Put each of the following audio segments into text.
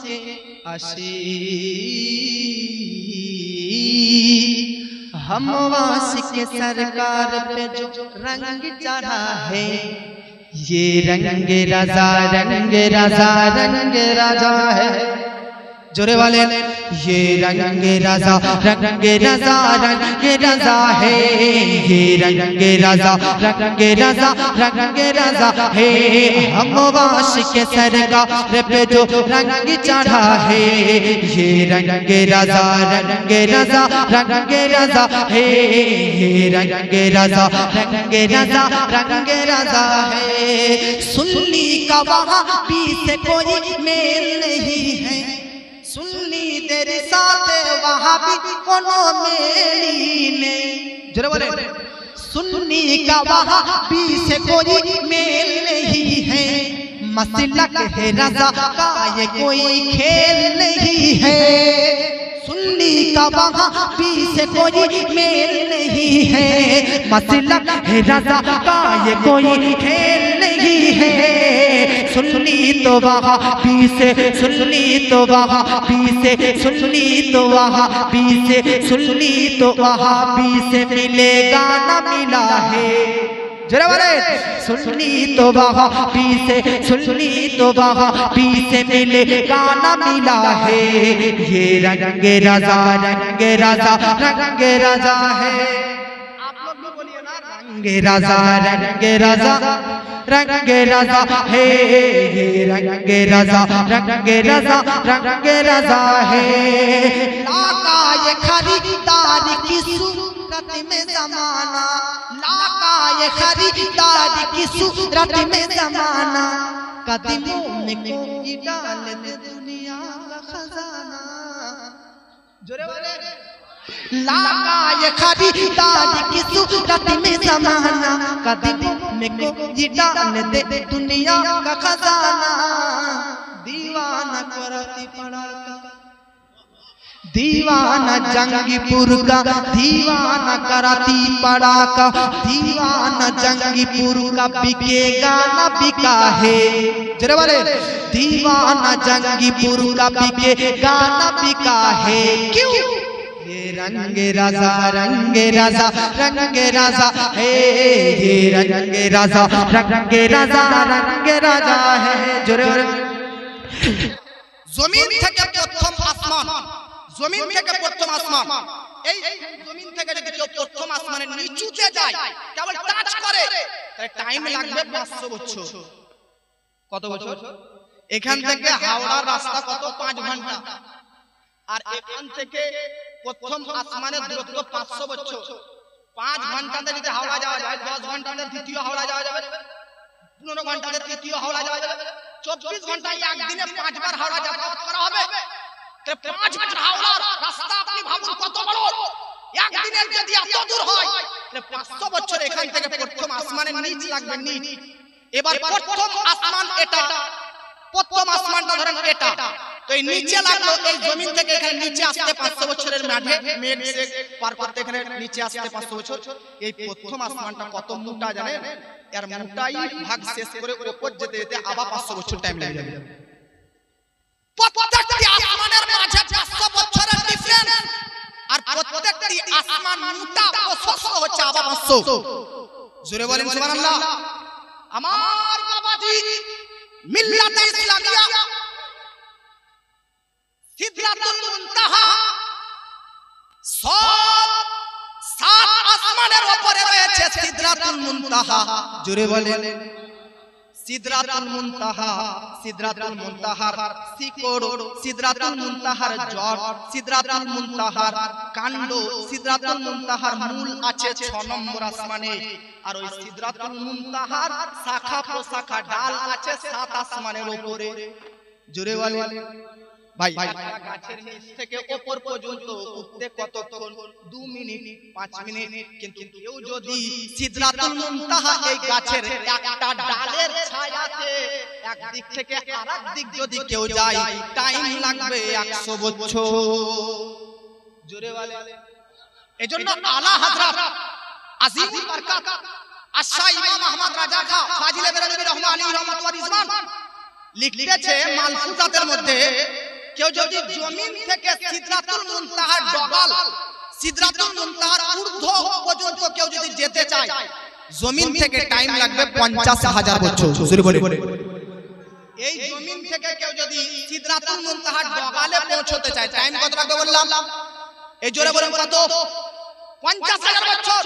के आशी हम वासिक सरकार पे जो रंग चढ़ा है ये रंग राजा है। जोरे वाले ये रंग राजा है ये रंग राजा है। हम वाशिक सरकार पे जो रंग चढ़ा है ये रंग राजा है ये रंग राजा है। सुन्नी का वहाँ भी से कोई मेल नहीं है, सुन्नी तेरे साथ वहाँ भी कोनो मेली नहीं। जरा बोले सुन्नी का वहाँ भी से कोई मेल नहीं है, मसलक है रज़ा का ये कोई खेल नहीं है। सुन्नी का वहाँ भी से कोई मेल नहीं है, मसलक है रज़ा का ये कोई खेल नहीं है। सुन्नी तो वहाँ भी से सुन्नी तो वहाँ भी से सुन्नी तो वहाँ भी से सुन्नी तो वहाँ भी से मिलेगा ना मिला है। जरा बोले सुन्नी तो वहाँ भी से सुन्नी तो वहाँ भी से मिलेगा ना मिला है ये रंग राजा है। आप लोग भी बोलिए ना रंग राजा है ये रंग राजा है। लाका ये खरीदार की सूरत में ज़माना, लाका ये खरीदार की सूरत में ज़माना, कदमों में कोई डाल दे दुनिया का खजाना। जोरे बोले लाका ये खरीदार की सूरत में ज़माना, कदमों में कोई डाल दे दुनिया का खजाना। दीवाना करती पड़ा दीवाना जंगीपुर का दीवाना कराती पड़ा का, दीवाना जंगीपुर का बिकेगा ना बिका है। जरा बोले दीवाना जंगीपुर का बिकेगा ना बिका है। क्यों? ये रंग राजा है ये रंग राजा है। जोरे জমিন থেকে প্রথম আসমান, জমিন থেকে প্রথম আসমান, এই জমিন থেকে যদি কেউ প্রথম আসমানের নিচুতে যায় কেবল টাচ করে তাহলে টাইম লাগবে 500 বছর। কত বছর? এখান থেকে হাওড়ার রাস্তা কত? 5 ঘন্টা। আর এখান থেকে প্রথম আসমানের দূরত্ব 500 বছর। 5 ঘন্টাতে যদি হাওড়া যাওয়া যায়, 10 ঘন্টাতে দ্বিতীয় হাওড়া যাওয়া যাবে, 15 ঘন্টাতে তৃতীয় হাওড়া যাওয়া যাবে, 24 ঘন্টায় একদিনে 5 বার হাওড়া যাতায়াত করা হবে। 5 বার হাওড়ার রাস্তা আপনি ভাবুন কত বড়। একদিনের যদি এত দূর হয় তাহলে 500 বছর এখান থেকে প্রথম আসমানের নিচ লাগবে, নিচ। এবার প্রথম আসমান এটা, প্রথম আসমানটা ধরেন এটা, তো এই নিচে লাগলো এই জমিন থেকে এখানে নিচে আসতে 500 বছরের মাঝে মেঘ পার করতে এখানে নিচে আসতে 500 বছর। এই প্রথম আসমানটা কত মোটা জানেন? এর মোটাই ভাগ শেষ করে উপর যেতে যেতে আবার 500 বছর টাইম লেগে যাবে। প্রত্যেকটি আসমানের মাঝে 500 বছরের ডিফারেন্স, আর প্রত্যেকটি আসমান মোটা প্রশস্ত হচ্ছে আবার 500। জোরে বলেন সুবহানাল্লাহ। আমার বাবাজি মিল্লাতে ইসলামিয়া সিদরাতুল মুনতাহা সব 7 আসমানের উপরে রয়েছে সিদরাতুল মুনতাহা। জোরে বলেন সিদরাতুল মুনতাহা, সিদরাতুল মুনতাহার শিকড়, সিদরাতুল মুনতাহার জড়, সিদরাতুল মুনতাহার কাণ্ড, সিদরাতুল মুনতাহার মূল আছে 6 নম্বর আসমানে। আর ওই সিদরাতুল মুনতাহার শাখা প্রশাখা ডাল আছে 7 আসমানের উপরে। জোরে বলেন ভাই গাছের নিচ থেকে উপর পর্যন্ত উঠতে কতক্ষণ? 2 মিনিট 5 মিনিট। কিন্তু কেউ যদি সিদরাতুল মুনতাহা এই গাছের একটা ডালের ছায়াতে একদিক থেকে আরেক দিক যদি কেউ যায় টাইম লাগবে 100 বছর। জোরে বলে এজন্য আলা হযরত আজিমুল বরকত আশা ইমাম আহমদ রাজা খা ফাজিলে বেরলভী রহমান আলী রহমত ওয়া রিজওয়ান লিখতেছে মালফুজাতের মধ্যে কেউ যদি জমিন থেকে সিদরাতুল মুনতাহার ডগাল, সিদরাতুল মুনতাহার ঊর্ধ্ব পর্যন্ত কেউ যদি যেতে চায়, জমিন থেকে টাইম লাগবে 50,000 বছর। জোরে বলে, এই জমিন থেকে কেউ যদি সিদরাতুল মুনতাহার ডগালে পৌঁছতে চায়, টাইম কত লাগবে বললাম? এই জোরে বলেন কত? 50,000 বছর।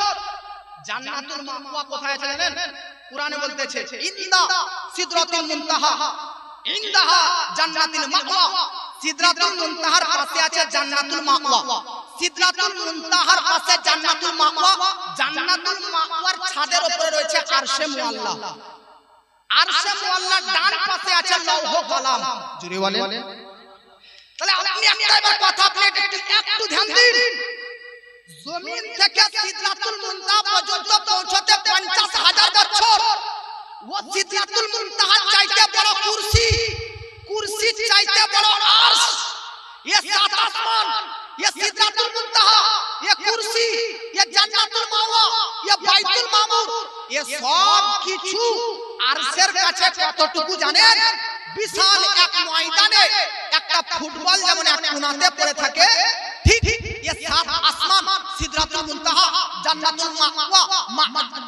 জান্নাতুল মাওয়া কোথায় আছে জানেন? কুরআনে বলতেছে ইন্দা সিদরাতুল মুনতাহা, ইনদাহা জান্নাতুল মাওয়া। সিদরাতুল মুনতাহার পাশে আছে জান্নাতুল মাওয়া। সিদরাতুল মুনতাহার পাশে জান্নাতুল মাওয়া। জান্নাতুল মাওয়ার ছাদের উপরে রয়েছে আরশে মুআল্লা। আরশে মুআল্লার ডান পাশে আছে লৌহ কলাম। জুড়ে বলেন। তাহলে আপনি একটা কথা আপনি একটু ধ্যান দিন। জমিন থেকে সিদরাতুল মুনতাহা পর্যন্ত পৌঁছতে 50,000 বছর। ও সিদরাতুল মুনতাহার চাইতে বড় কুরসি, কুরসি চাইতে বড় আরশ, ये सात आसमान, ये सिदराতুল মুনতাহা, ये কুরসি, ये জান্নাতুল মাওয়া, ये বাইতুল মামুর, ये সব কিছু আরশের কাছে কতটুকু জানেন? বিশাল এক ময়দানে একটা ফুটবল যেমন এক কোণাতে পড়ে থাকে, ঠিক ये सात आसमान, सिदराতুল মুনতাহা, জান্নাতুল মাওয়া,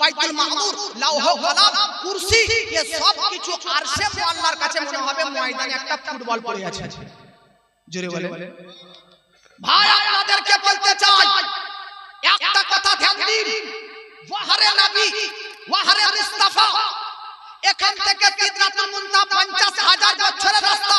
বাইতুল মামুর, লৌহ কলাম, কুরসি, ये সব কিছু আরশে মুআল্লার কাছে মনে হবে ময়দানে একটা ফুটবল পড়ে আছে। জোরে বলে। ভাই আপনাদেরকে বলতে চাই একটা কথা ধ্যান দিন। ওয়াহরে নবী, ওয়াহরে মুস্তাফা, এখান থেকে সিদরাতুল মুনতাহা 50,000 বছরের রাস্তা।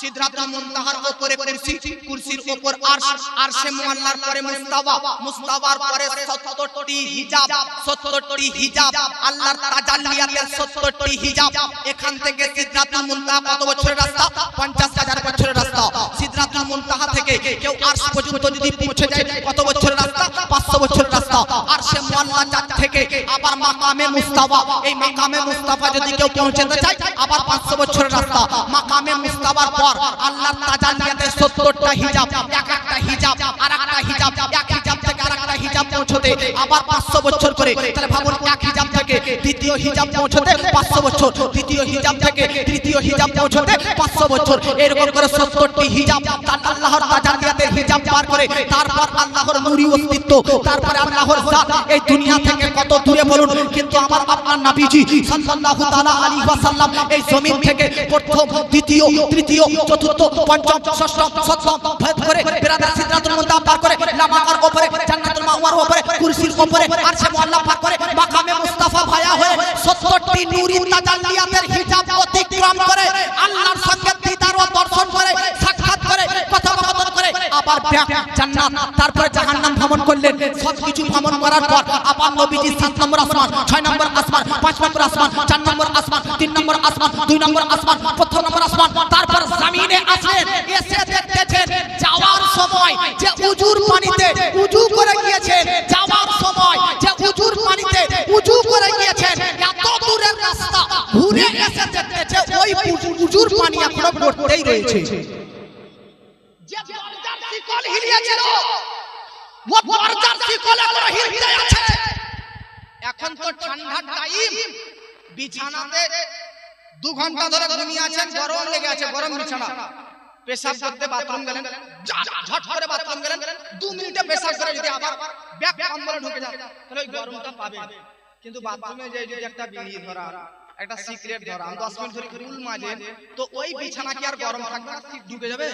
সিদরাতুল মুনতাহার উপরে কুরসি, কুরসির উপর আরশ, আরশে মুআল্লার পরে মুস্তাওয়া, মুস্তাওয়ার পরে 70টি হিজাব, 70টি হিজাব, আল্লাহর তাজাল্লিয়াতের 70টি হিজাব। এখান থেকে সিদরাতুল মুনতাহা কত বছরের রাস্তা? 50,000 বছরের রাস্তা। সিদরাতুল মুনতাহা থেকে কেউ আরশ পর্যন্ত যদি পৌঁছে যায় কত বছরের রাস্তা? 500 বছরের রাস্তা। আরশে মুআল্লা থেকে আবার মাকামে মুস্তাওয়া, এই মাকামে মুস্তাফা যদি কেউ পৌঁছতে চায় আবার 500 বছরের রাস্তা। মাকামে মুস্তাওয়ার পর আল্লাহর তাজাল্লিয়াতের 70টা হিজাব, এক একটা হিজাব আর একটা হিজাব, এক হিজাব থেকে আরেকটা হিজাব পৌঁছতে আবার 500 বছর করে। তাহলে ভাবুন এক হিজাব থেকে দ্বিতীয় হিজাব পৌঁছতে 500 বছর, দ্বিতীয় হিজাব থেকে তৃতীয় হিজাব পৌঁছতে 500 বছর, এরকম করে 70টি হিজাব আল্লাহর তাজাল্লিয়াতের হিজাব পার করে তারপর আল্লাহর নূরি অস্তিত্ব, তারপরে আল্লাহর জাত এই দুনিয়া থেকে কত দূরে বলুন। কিন্তু আমার আপনার নবীজি সাল্লাল্লাহু তাআলা আলাইহি ওয়াসাল্লাম এই জমিন থেকে প্রথম, দ্বিতীয়, তৃতীয়, চতুর্থ, পঞ্চম, ষষ্ঠ, সপ্তম ভেদ করে বিরাদার সিদরাতুল মুনতাহা পার করে লামাকার উপরে, জান্নাতুল মাওয়ার উপরে, কুরসির উপরে, আরশে মুআল্লা পার করে মাকামে মুস্তাফা ভায়া হয়ে 70টি নূরি তাজাল্লিয়াতের হিজাব অতিক্রম করে আল্লাহর সঙ্গে দিদার ও দর্শন করে, সাক্ষাৎ করে, কথোপকথন করে আবার জান্নাত, তারপরে জাহান্নাম ভ্রমণ করলেন। সবকিছু ভ্রমণ করার পর আবার নবীজি 7 নম্বর আসমান, 6 নম্বর আসমান, 5 নম্বর আসমান, 4 নম্বর আসমান, 3 নম্বর আসমান, 2 নম্বর আসমান, 1 নম্বর আসমান, তারপর জমিনে আসেন। এসে দেখতেছেন যাওয়ার সময় যে উজুর পানিতে উজু করে গিয়েছেন, যাওয়ার সময় যে উজুর পানিতে উজু করে গিয়েছেন, এত দূরের রাস্তা ঘুরে এসে দেখতেছে ওই উজুর পানি এখনো পড়তেই রয়েছে। যে দরজার শিকল হিলিয়েছিল ও দরজার শিকল এখনো হিলতে আছে। এখন তো ঠান্ডার টাইম, বিছানাতে 2 ঘন্টা ধরে ঘুমিয়ে আছেন, গরম লেগে আছে, গরম বিছানা। পেশাব করতে বাথরুম গেলেন, ঝট করে বাথরুম গেলেন, 2 মিনিটে পেশাব করে যদি আবার ব্যাক কম্বলে ঢুকে যান তাহলে ওই গরমটা পাবেন। কিন্তু বাথরুমে যে যদি একটা বিড়ি ধরা, একটা সিগারেট ধরা, 10 মিনিট ধরে কুল মাজেন, তো ওই বিছানা কি আর গরম থাকবে না? ঢুকে যাবে।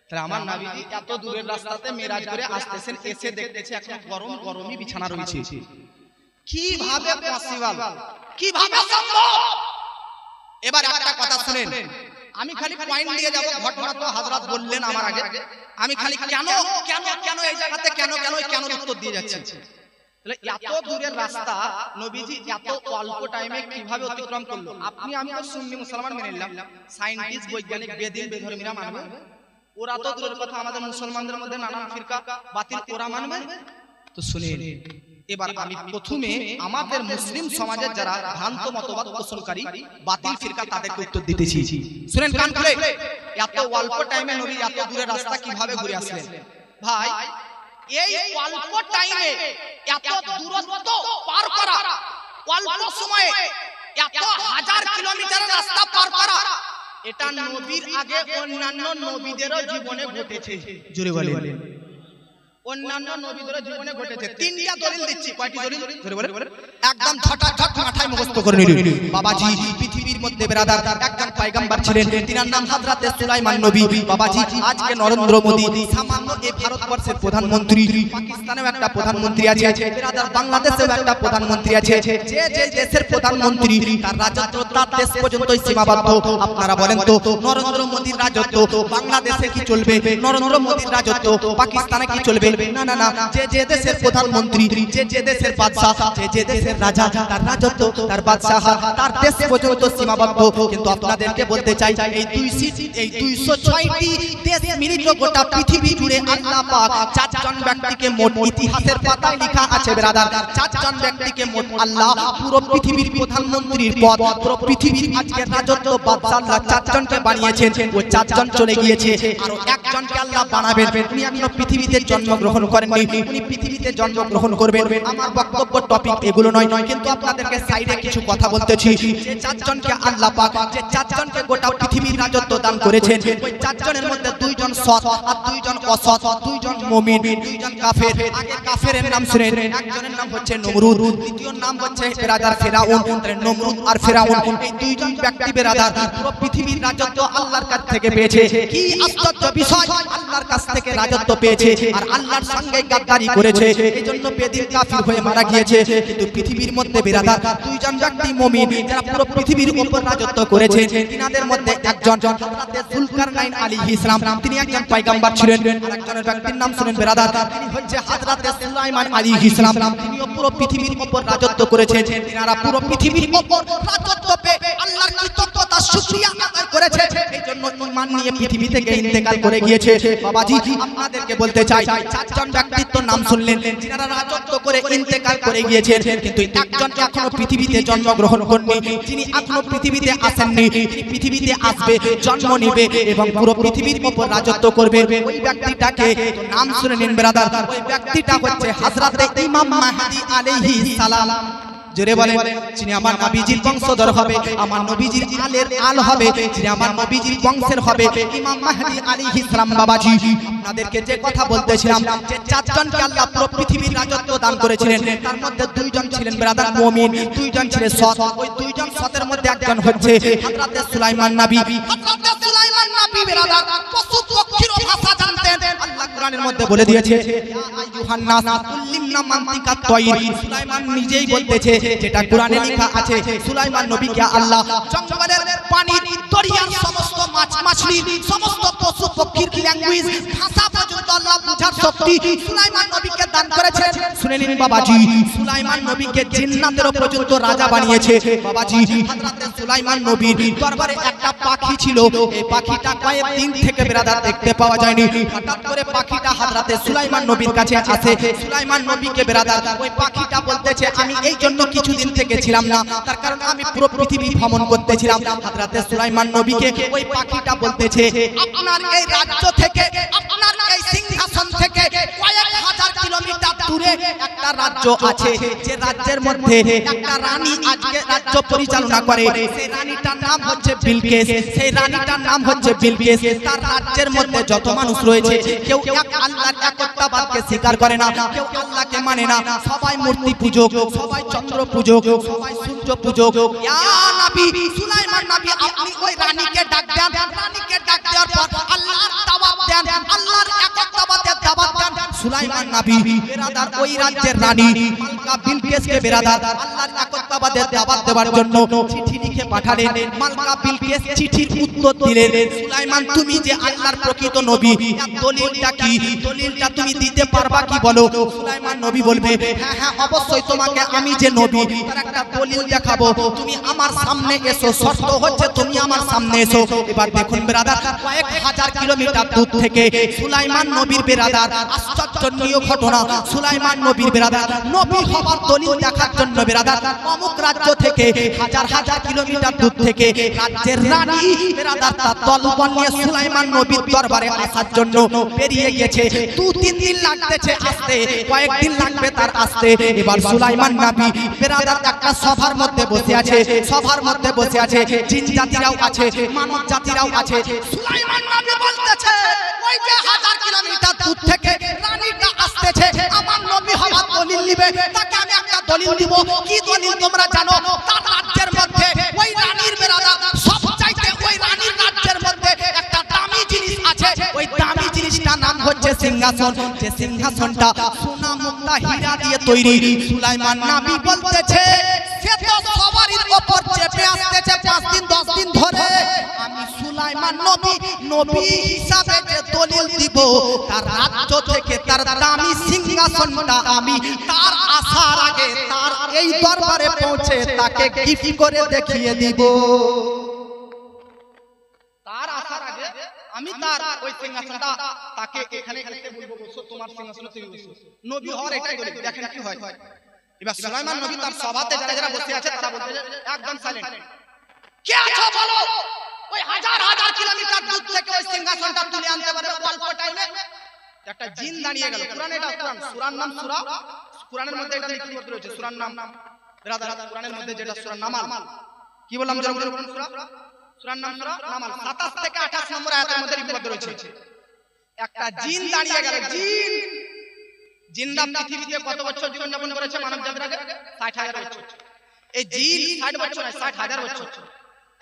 তাহলে আমার নবীজি এত দূরের রাস্তাতে মেরাজ করে আসতেছেন, এসে দেখতেছে এখন গরম গরমই বিছানা রয়েছে। কিভাবে পসিবল, কিভাবে সম্ভব? এবার একটা কথা শুনেন, আমি খালি পয়েন্ট দিয়ে যাব, ঘটনা তো হযরত বললেন আমার আগে, আমি খালি কেন কেন কেন এই জায়গাতে কেন কেন কেন উত্তর দিয়ে যাচ্ছি। তাহলে এত দূরের রাস্তা নবীজি এত অল্প টাইমে কিভাবে অতিক্রম করলো? আপনি আমি তো সুন্নি মুসলমান মেনে নিলাম, সায়েন্টিস্ট, বৈজ্ঞানিক, বেদিন, বেধর্মীরা মানবে, ওরা তো দূরের কথা আমাদের মুসলমানদের মধ্যে নানান ফিরকা বাতিল ওরা মানবে। তো শুনেন, এবার আমি প্রথমে আমাদের মুসলিম সমাজের যারা ভ্রান্ত মতবাদ পোষণকারী বাতিল ফিরকা তাদেরকে উত্তর দিতেছি। শুনেন কান খুলে, এত অল্প টাইমে নবী এত দূরের রাস্তা কিভাবে ঘুরে আসলেন? ভাই এই অল্প টাইমে এত দূরত্ব পার করা, অল্প সময়ে এত হাজার কিলোমিটার রাস্তা পার করা, এটা নবীর আগে অন্যান্য নবীদেরও জীবনে ঘটেছে। জোরে বলেন, অন্যান্য নবীদের জীবনে ঘটেছে। তিনটা দলিল দিচ্ছি। কয়টি দলিল? জোরে বলেন। একদম ঝটাঝট মাথায় মুখস্থ করে নিন বাবাজি। পৃথিবীর মধ্যে ব্রাদার একজন পয়গম্বর ছিলেন, তিনার নাম হযরত সুলাইমান নবী। বাবাজি আজকে নরেন্দ্র মোদি সামান্য এই ভারতবর্ষের প্রধানমন্ত্রী, পাকিস্তানেও একটা প্রধানমন্ত্রী আছে ব্রাদার, বাংলাদেশেও একটা প্রধানমন্ত্রী আছে। যে যে দেশের প্রধানমন্ত্রী তার রাজত্ব তার দেশ পর্যন্তই সীমাবদ্ধ। আপনারা বলেন তো নরেন্দ্র মোদির রাজত্ব বাংলাদেশে কি চলবে? নরেন্দ্র মোদির রাজত্ব পাকিস্তানে কি চলবে? না না না, যে যে দেশের প্রধানমন্ত্রী, যে যে দেশের বাদশা, যে যে দেশের রাজা, তার রাজত্ব তার বাদশাহ তার দেশ পর্যন্ত সীমাবদ্ধ। কিন্তু আপনাদেরকে বলতে চাই এই 206টি দেশ মিলিত গোটা পৃথিবী জুড়ে আল্লাহ পাক 4 জন ব্যক্তিকে মোট ইতিহাসের পাতায় লেখা আছে ব্রাদার, 4 জন ব্যক্তিকে মোট আল্লাহ পুরো পৃথিবীর প্রধানমন্ত্রীর পদ, পুরো পৃথিবীর আজকে রাজত্ব বাদশা আল্লাহ 4 জনকে বানিয়েছেন। ওই 4 জন চলে গিয়েছে, আর একজনকে আল্লাহ বানাবেন। উনি এখনো পৃথিবীতে জন্মগ্রহণ করেননি, উনি পৃথিবীতে জন্মগ্রহণ করবেন। আমার বক্তব্য টপিক এগুলো নয়, কিন্তু আপনাদেরকে সাইডে কিছু কথা বলতেছি। যে 4 জনকে আল্লাহ পাক, যে 4 জনকে গোটা পৃথিবীর রাজত্ব দান করেছেন, ওই 4 জনের মধ্যে 2 জন সৎ আর 2 জন অসৎ, 2 জন মুমিন, 2 জন কাফের। আগে কাফেরের নাম শুনেন, একজনের নাম হচ্ছে নমরুদ, দ্বিতীয় নাম হচ্ছে ব্রাদার ফেরাউন। নমরুদ আর ফেরাউন এই 2 জন ব্যক্তি ব্রাদার পুরো পৃথিবীর রাজত্ব আল্লাহর কাছ থেকে পেয়েছে। কি আশ্চর্য বিষয়, আল্লাহর কাছ থেকে রাজত্ব পেয়েছে আর আল্লাহর সঙ্গে গাদ্দারি করেছে, এইজন্য বেদিন কাফির হয়ে মারা গিয়েছে। কিন্তু পৃথিবীর মধ্যে ব্রাদার 2 জন ব্যক্তি মুমিন যারা পুরো পৃথিবীর উপর রাজত্ব করেছে, তিনাদের মধ্যে একজন হযরত যুলকারনাইন আলাইহিস সালাম, তিনি একজন পয়গম্বর ছিলেন। আরেকজনের ব্যক্তির নাম শুনেন ব্রাদার, তিনি হচ্ছে হযরত সুলাইমান আলাইহিস সালাম। তিনিও পুরো পৃথিবীর উপর রাজত্ব করেছেন। তিনারা পুরো পৃথিবীর উপর রাজত্ব পেয়ে আল্লাহর কৃতজ্ঞতার শুকরিয়া আদায় করেছে, এইজন্য ঈমান নিয়ে পৃথিবী থেকে ইন্তেকাল করে গিয়েছে। বাবাজি আপনাদেরকে বলতে চাই 4 জন ব্যক্তির তো নাম শুনলেন যিনারা রাজত্ব করে ইন্তেকাল করে গিয়েছেন, কিন্তু একজন এখনো পৃথিবীতে জন্মগ্রহণ করেননি, যিনি এখনো পৃথিবীতে আসেননি। তিনি পৃথিবীতে আসবে, জন্ম নেবে এবং পুরো পৃথিবীর উপর রাজত্ব করবে। ওই ব্যক্তিটাকে নাম শুনে নিন ব্রাদার, ওই ব্যক্তিটা হচ্ছে হযরত ইমাম মাহদী আলাইহিস সালাম। জোরে বলেন, যিনি আমার নবীজির বংশধর হবে, আমার নবীজির আলের আল হবে, যিনি আমার নবীজির বংশের হবে, ইমাম মাহদী আলাইহিস সালাম। বাবাজি আপনাদেরকে যে কথা বলতেছিলাম, যে 4 জনকে আল্লাহ পুরো পৃথিবীর রাজত্ব দান করেছিলেন, তার মধ্যে 2 জন ছিলেন ব্রাদার মুমিন, 2 জন ছিলেন সৎ। ওই 2 জন সতের মধ্যে একজন হচ্ছে হযরত সুলাইমান নবী। হযরত সুলাইমান নবী ব্রাদার পশু পক্ষীর ভাষা জানতেন। আল্লাহ কোরআনের মধ্যে বলে দিয়েছে, ইয়া আইয়ুহান নাস কুল্লিমনা মানতিকাত তায়র। সুলাইমান নিজেই বলতেছে, যেটা কোরআনে লেখা আছে, সুলাইমান নবীকে আল্লাহ জঙ্গলের পানির, দরিয়ার সমস্ত মাছ মাছলি, সমস্ত পশু পক্ষীর ল্যাঙ্গুয়েজ ভাষা পর্যন্ত আল্লাহ বুঝার শক্তি সুলাইমান নবীকে দান করেছেন। শুনে নিন বাবাজি, সুলাইমান নবীকে জিন্নাতেরও পর্যন্ত রাজা বানিয়েছে। বাবাজি হযরত সুলাইমান নবীর দরবারে একটা পাখি ছিল, এই পাখিটা কয়েকদিন থেকে ব্রাদার দেখতে পাওয়া যায়নি। হঠাৎ করে পাখিটা হযরত সুলাইমান নবীর কাছে আসে। সুলাইমান নবীকে ব্রাদার ওই পাখিটা বলতেছে, আমি এই জন্য কিছুদিন থেকে ছিলাম না, তার কারণ আমি পুরো পৃথিবী ভ্রমণ করতেছিলাম। হযরত সুলাইমান নবীকে ওই পাখিটা বলতেছে, আপনার এই রাজ্য থেকে, আপনার এই সিংহাসন থেকে কয়েক হাজার কিলোমিটার দূরে একটা রাজ্য আছে, যে রাজ্যের মধ্যে একটা রানী আজকে রাজ্য পরিচালনা করে। সেই রানীটার নাম হচ্ছে বিলকিস। সেই রানীটার নাম হচ্ছে বিলকিস। তার রাজ্যের মধ্যে যত মানুষ রয়েছে, কেউ এক আল্লাহর একত্ববাদকে স্বীকার করে না, কেউ আল্লাহকে মানে না, সবাই মূর্তি পূজক, সবাই চন্দ্র পূজক, সবাই সূর্য পূজক। ইয়া নবী সুলাইমান নবী, আপনি ওই রানীকে ডাক দেন। রানীকে ডাক দেওয়ার পর আল্লাহর দাওয়াত দেন, আল্লাহর একত্ববাদের দাওয়াত দেন। সুলাইমান নবী বেরাদার ওই রাজ্যের রানী মালকা বিলকিসকে বেরাদার আল্লাহর একত্ববাদের দাওয়াত দেওয়ার জন্য চিঠি লিখে পাঠালেন। মালকা বিলকিস চিঠির উত্তর দিলেন, সুলাইমান তুমি যে আল্লাহর প্রকৃত নবী, এর দলিলটা কি? দলিলটা তুমি দিতে পারবা কি বলো? সুলাইমান নবী বলবে, হ্যাঁ হ্যাঁ অবশ্যই তোমাকে আমি যে নবী তার একটা দলিল দেখাবো, তুমি আমার সামনে এসো। শর্ত হচ্ছে তুমি আমার সামনে এসো। এবার দেখুন ব্রাদার, কয়েক হাজার কিলোমিটার দূর থেকে সুলাইমান নবীর বেরাদার আশ্চর্যজনক ঘটনা সুলাইমান নবীর বেরাদার নবী হওয়ার দলিল দেখার জন্য বেরাদার অমুক রাজ্য থেকে হাজার হাজার কিলোমিটার দূর থেকে রাজ্যের রানী বেরাদার তার দলবল নিয়ে সুলাইমান নবীর দরবারে আসার জন্য বেরিয়ে গেছে। 2-3 দিন লাগতেছে আসতে, কয়েকদিন লাগবে তার আসতে। এবার সুলাইমান নবী বেরাদার একটা সভার মধ্যে বসে আছে, সভার মধ্যে বসে আছে, জিন জাতিরাও আছে, মানব জাতিরাও আছে। সুলাইমান নবী বলতেছে ওই যে হাজার কিলোমিটার দূর থেকে রানীটা আসতেছে, আমার নবী হওয়ার দলিল নিবে, তাকে আমি একটা দলিল দিব। কি দলিল তোমরা জানো? তার রাজ্যের মধ্যে ওই রানীর বেরাদার সবচাইতে ওই রানীর রাজ্যের মধ্যে একটা দামি জিনিস আছে, ওই দামি জিনিসটার নাম হচ্ছে সিংহাসন। যে সিংহাসনটা সোনা মুক্তা হীরা দিয়ে তৈরি। সুলাইমান নবী বলতেছে সে তো সবারই উপর চেপে আসতেছে 5 দিন 10 দিন ধরে। আমি সুলাইমান নবী হিসাবে যে দলিল দিব, তার রাজ্য থেকে তার দামি সিংহাসনটা আমি তার আসার আগে তার এই দরবারে পৌঁছে তাকে গিফট করে দেখিয়ে দিব। তার আসার আগে আমি তার ওই সিংহাসনটা তাকে এখানে এসে বলবো বসো, তোমার সিংহাসনে তুমি বসো। নবী হওয়ার এটাই দলিল। দেখেন কি হয়। এবার সুলাইমান নবী তার সভাতে যারা যারা বসে আছে তারা বলতে একদম সাইলেন্ট। কে আছো বলো? ওই হাজার হাজার কিলোমিটার দূর থেকে ওই সিংহাসনটা তুলে আনতে পারবে অল্প টাইমে? একটা জিন দাঁড়িয়ে গেল। কুরআন, এটা কুরআন, সূরার নাম সূরা, কুরআনের মধ্যে এটা লিখিত রয়েছে। সূরার নাম রাদা, কুরআনের মধ্যে যেটা সূরা নামাল। কি বললাম জোরে বলুন? সূরার নাম সূরা নামাল 27 থেকে 28 নম্বর আয়াতের মধ্যে লিখিত রয়েছে। একটা জিন দাঁড়িয়ে গেল। জিনরা পৃথিবীতে কত বছর জীবন যাপন করেছে মানব জাতির আগে? 60,000 বছর। এই জিন 60 বছর নয়, 60,000 বছর।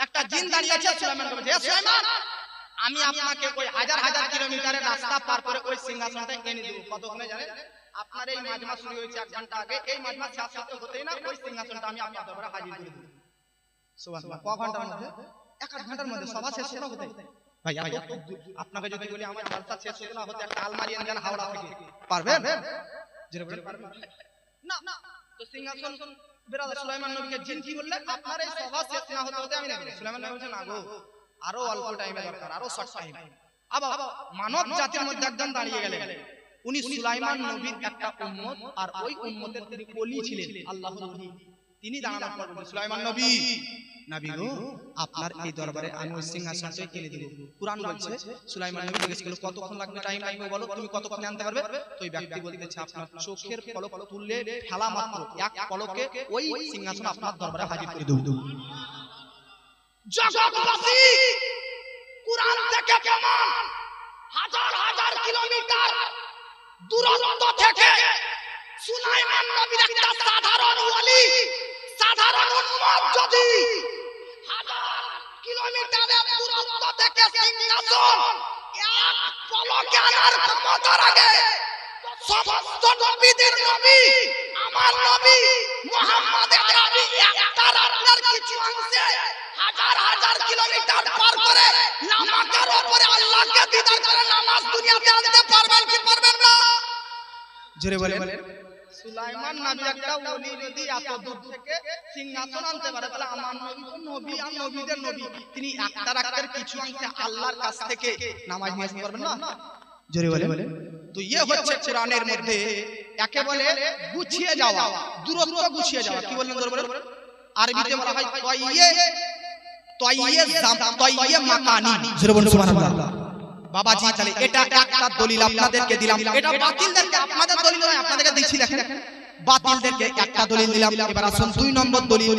একটা জিন দাঁড়িয়ে আছে, সুলাইমান বলছে হে সুলাইমান, আমি আপনাকে ওই হাজার হাজার কিলোমিটারের রাস্তা পার করে ওই সিংহাসনটা এনে দেব। কতক্ষণে জানেন? আপনার এই মাজমা শুরু হয়েছে 1 ঘন্টা আগে, এই মাজমা শেষ হতেই না ওই সিংহাসনটা আমি আপনার দরবারে হাজির করে দেব। সুবহানাল্লাহ। ক ঘন্টার মধ্যে? 1 ঘন্টার মধ্যে সভা শেষ হতে ভাই। আপনাকে যদি বলি আমার জলসা শেষ হতে না হতে একটা আলমারি এনে দেন হাওড়া থেকে, পারবেন? জেনে বলেন পারবেন? না। তো সিংহাসন বেরাদার সুলাইমান নবীকে জিন কি বললেন? আপনার এই সভা শেষ না হতে হতে আমি নেব। সুলাইমান নবী বলেন না গো, আরো অল্প টাইমে দরকার, আরো শর্ট টাইম। আবার মানব জাতির মধ্যে একজন দাঁড়িয়ে গেলেন। উনি সুলাইমান নবীর একটা উম্মত, আর ওই উম্মতের তিনি ওলি ছিলেন, আল্লাহর ওলি। তিনি দাঁড়ানোর পর বলেন সুলাইমান নবী গো, আপনার এই দরবারে আমি ওই সিংহাসনটা এনে দেব। কুরআন বলছে সুলাইমান নবী জিজ্ঞেস করলো কতক্ষণ লাগবে, টাইম লাগবে বলো, তুমি কতক্ষণে আনতে পারবে? তো ওই ব্যক্তি বলতেছে আপনার চোখের পলক তুললে ফেলা মাত্র এক পলকে ওই সিংহাসন আপনার দরবারে হাজির করে দেব। জগৎবাসী, কুরআন থেকে প্রমাণ, হাজার হাজার কিলোমিটার দূরত্ব থেকে সুলাইমান নবীর একটা সাধারণ ওলি, সাধারণ উম্মত যদি হাজার কিলোমিটারের দূরত্ব থেকে সিংহাসন এক পলকে আনার ক্ষমতা রাখে, সমস্ত নবীদের নবী আমার নবী মুহাম্মদ আরবি একটা রাতের কিছু অংশে হাজার হাজার কিলোমিটার পার করে নামাজের উপরে আল্লাহকে দিদার করে নামাজ দুনিয়াতে আনতে পারবেন কি পারবেন না? জোরে বলেন। সুলাইমান নবী একটা ওলি যদি এত দূর থেকে সিংহাসন আনতে পারে, তাহলে আমার নবী তো নবী আর নবীদের নবী, তিনি একটা রাতের কিছু অংশে আল্লাহর কাছ থেকে নামাজ নিয়ে আসতে পারবেন না? জোরে বলেন। তো ইয়ে হচ্ছে কোরআনের মধ্যে একেবারে গুছিয়ে যাওয়া, দূরত্ব গুছিয়ে যাওয়া। কি বললেন জোরে বলেন? আরবিতে বলা হয় তয়্যে মাকানি। জোরে বলুন সুবহানাল্লাহ। বাবাজি, তাহলে এটা একটা দলিল আপনাদেরকে দিলাম। এটা বাতিলদেরকে, আপনাদের দলিল নয়, আপনাদেরকে দিচ্ছি। দেখেন, বাতিলদেরকে একটা দলিল দিলাম। এবার আসুন 2 নম্বর দলিল।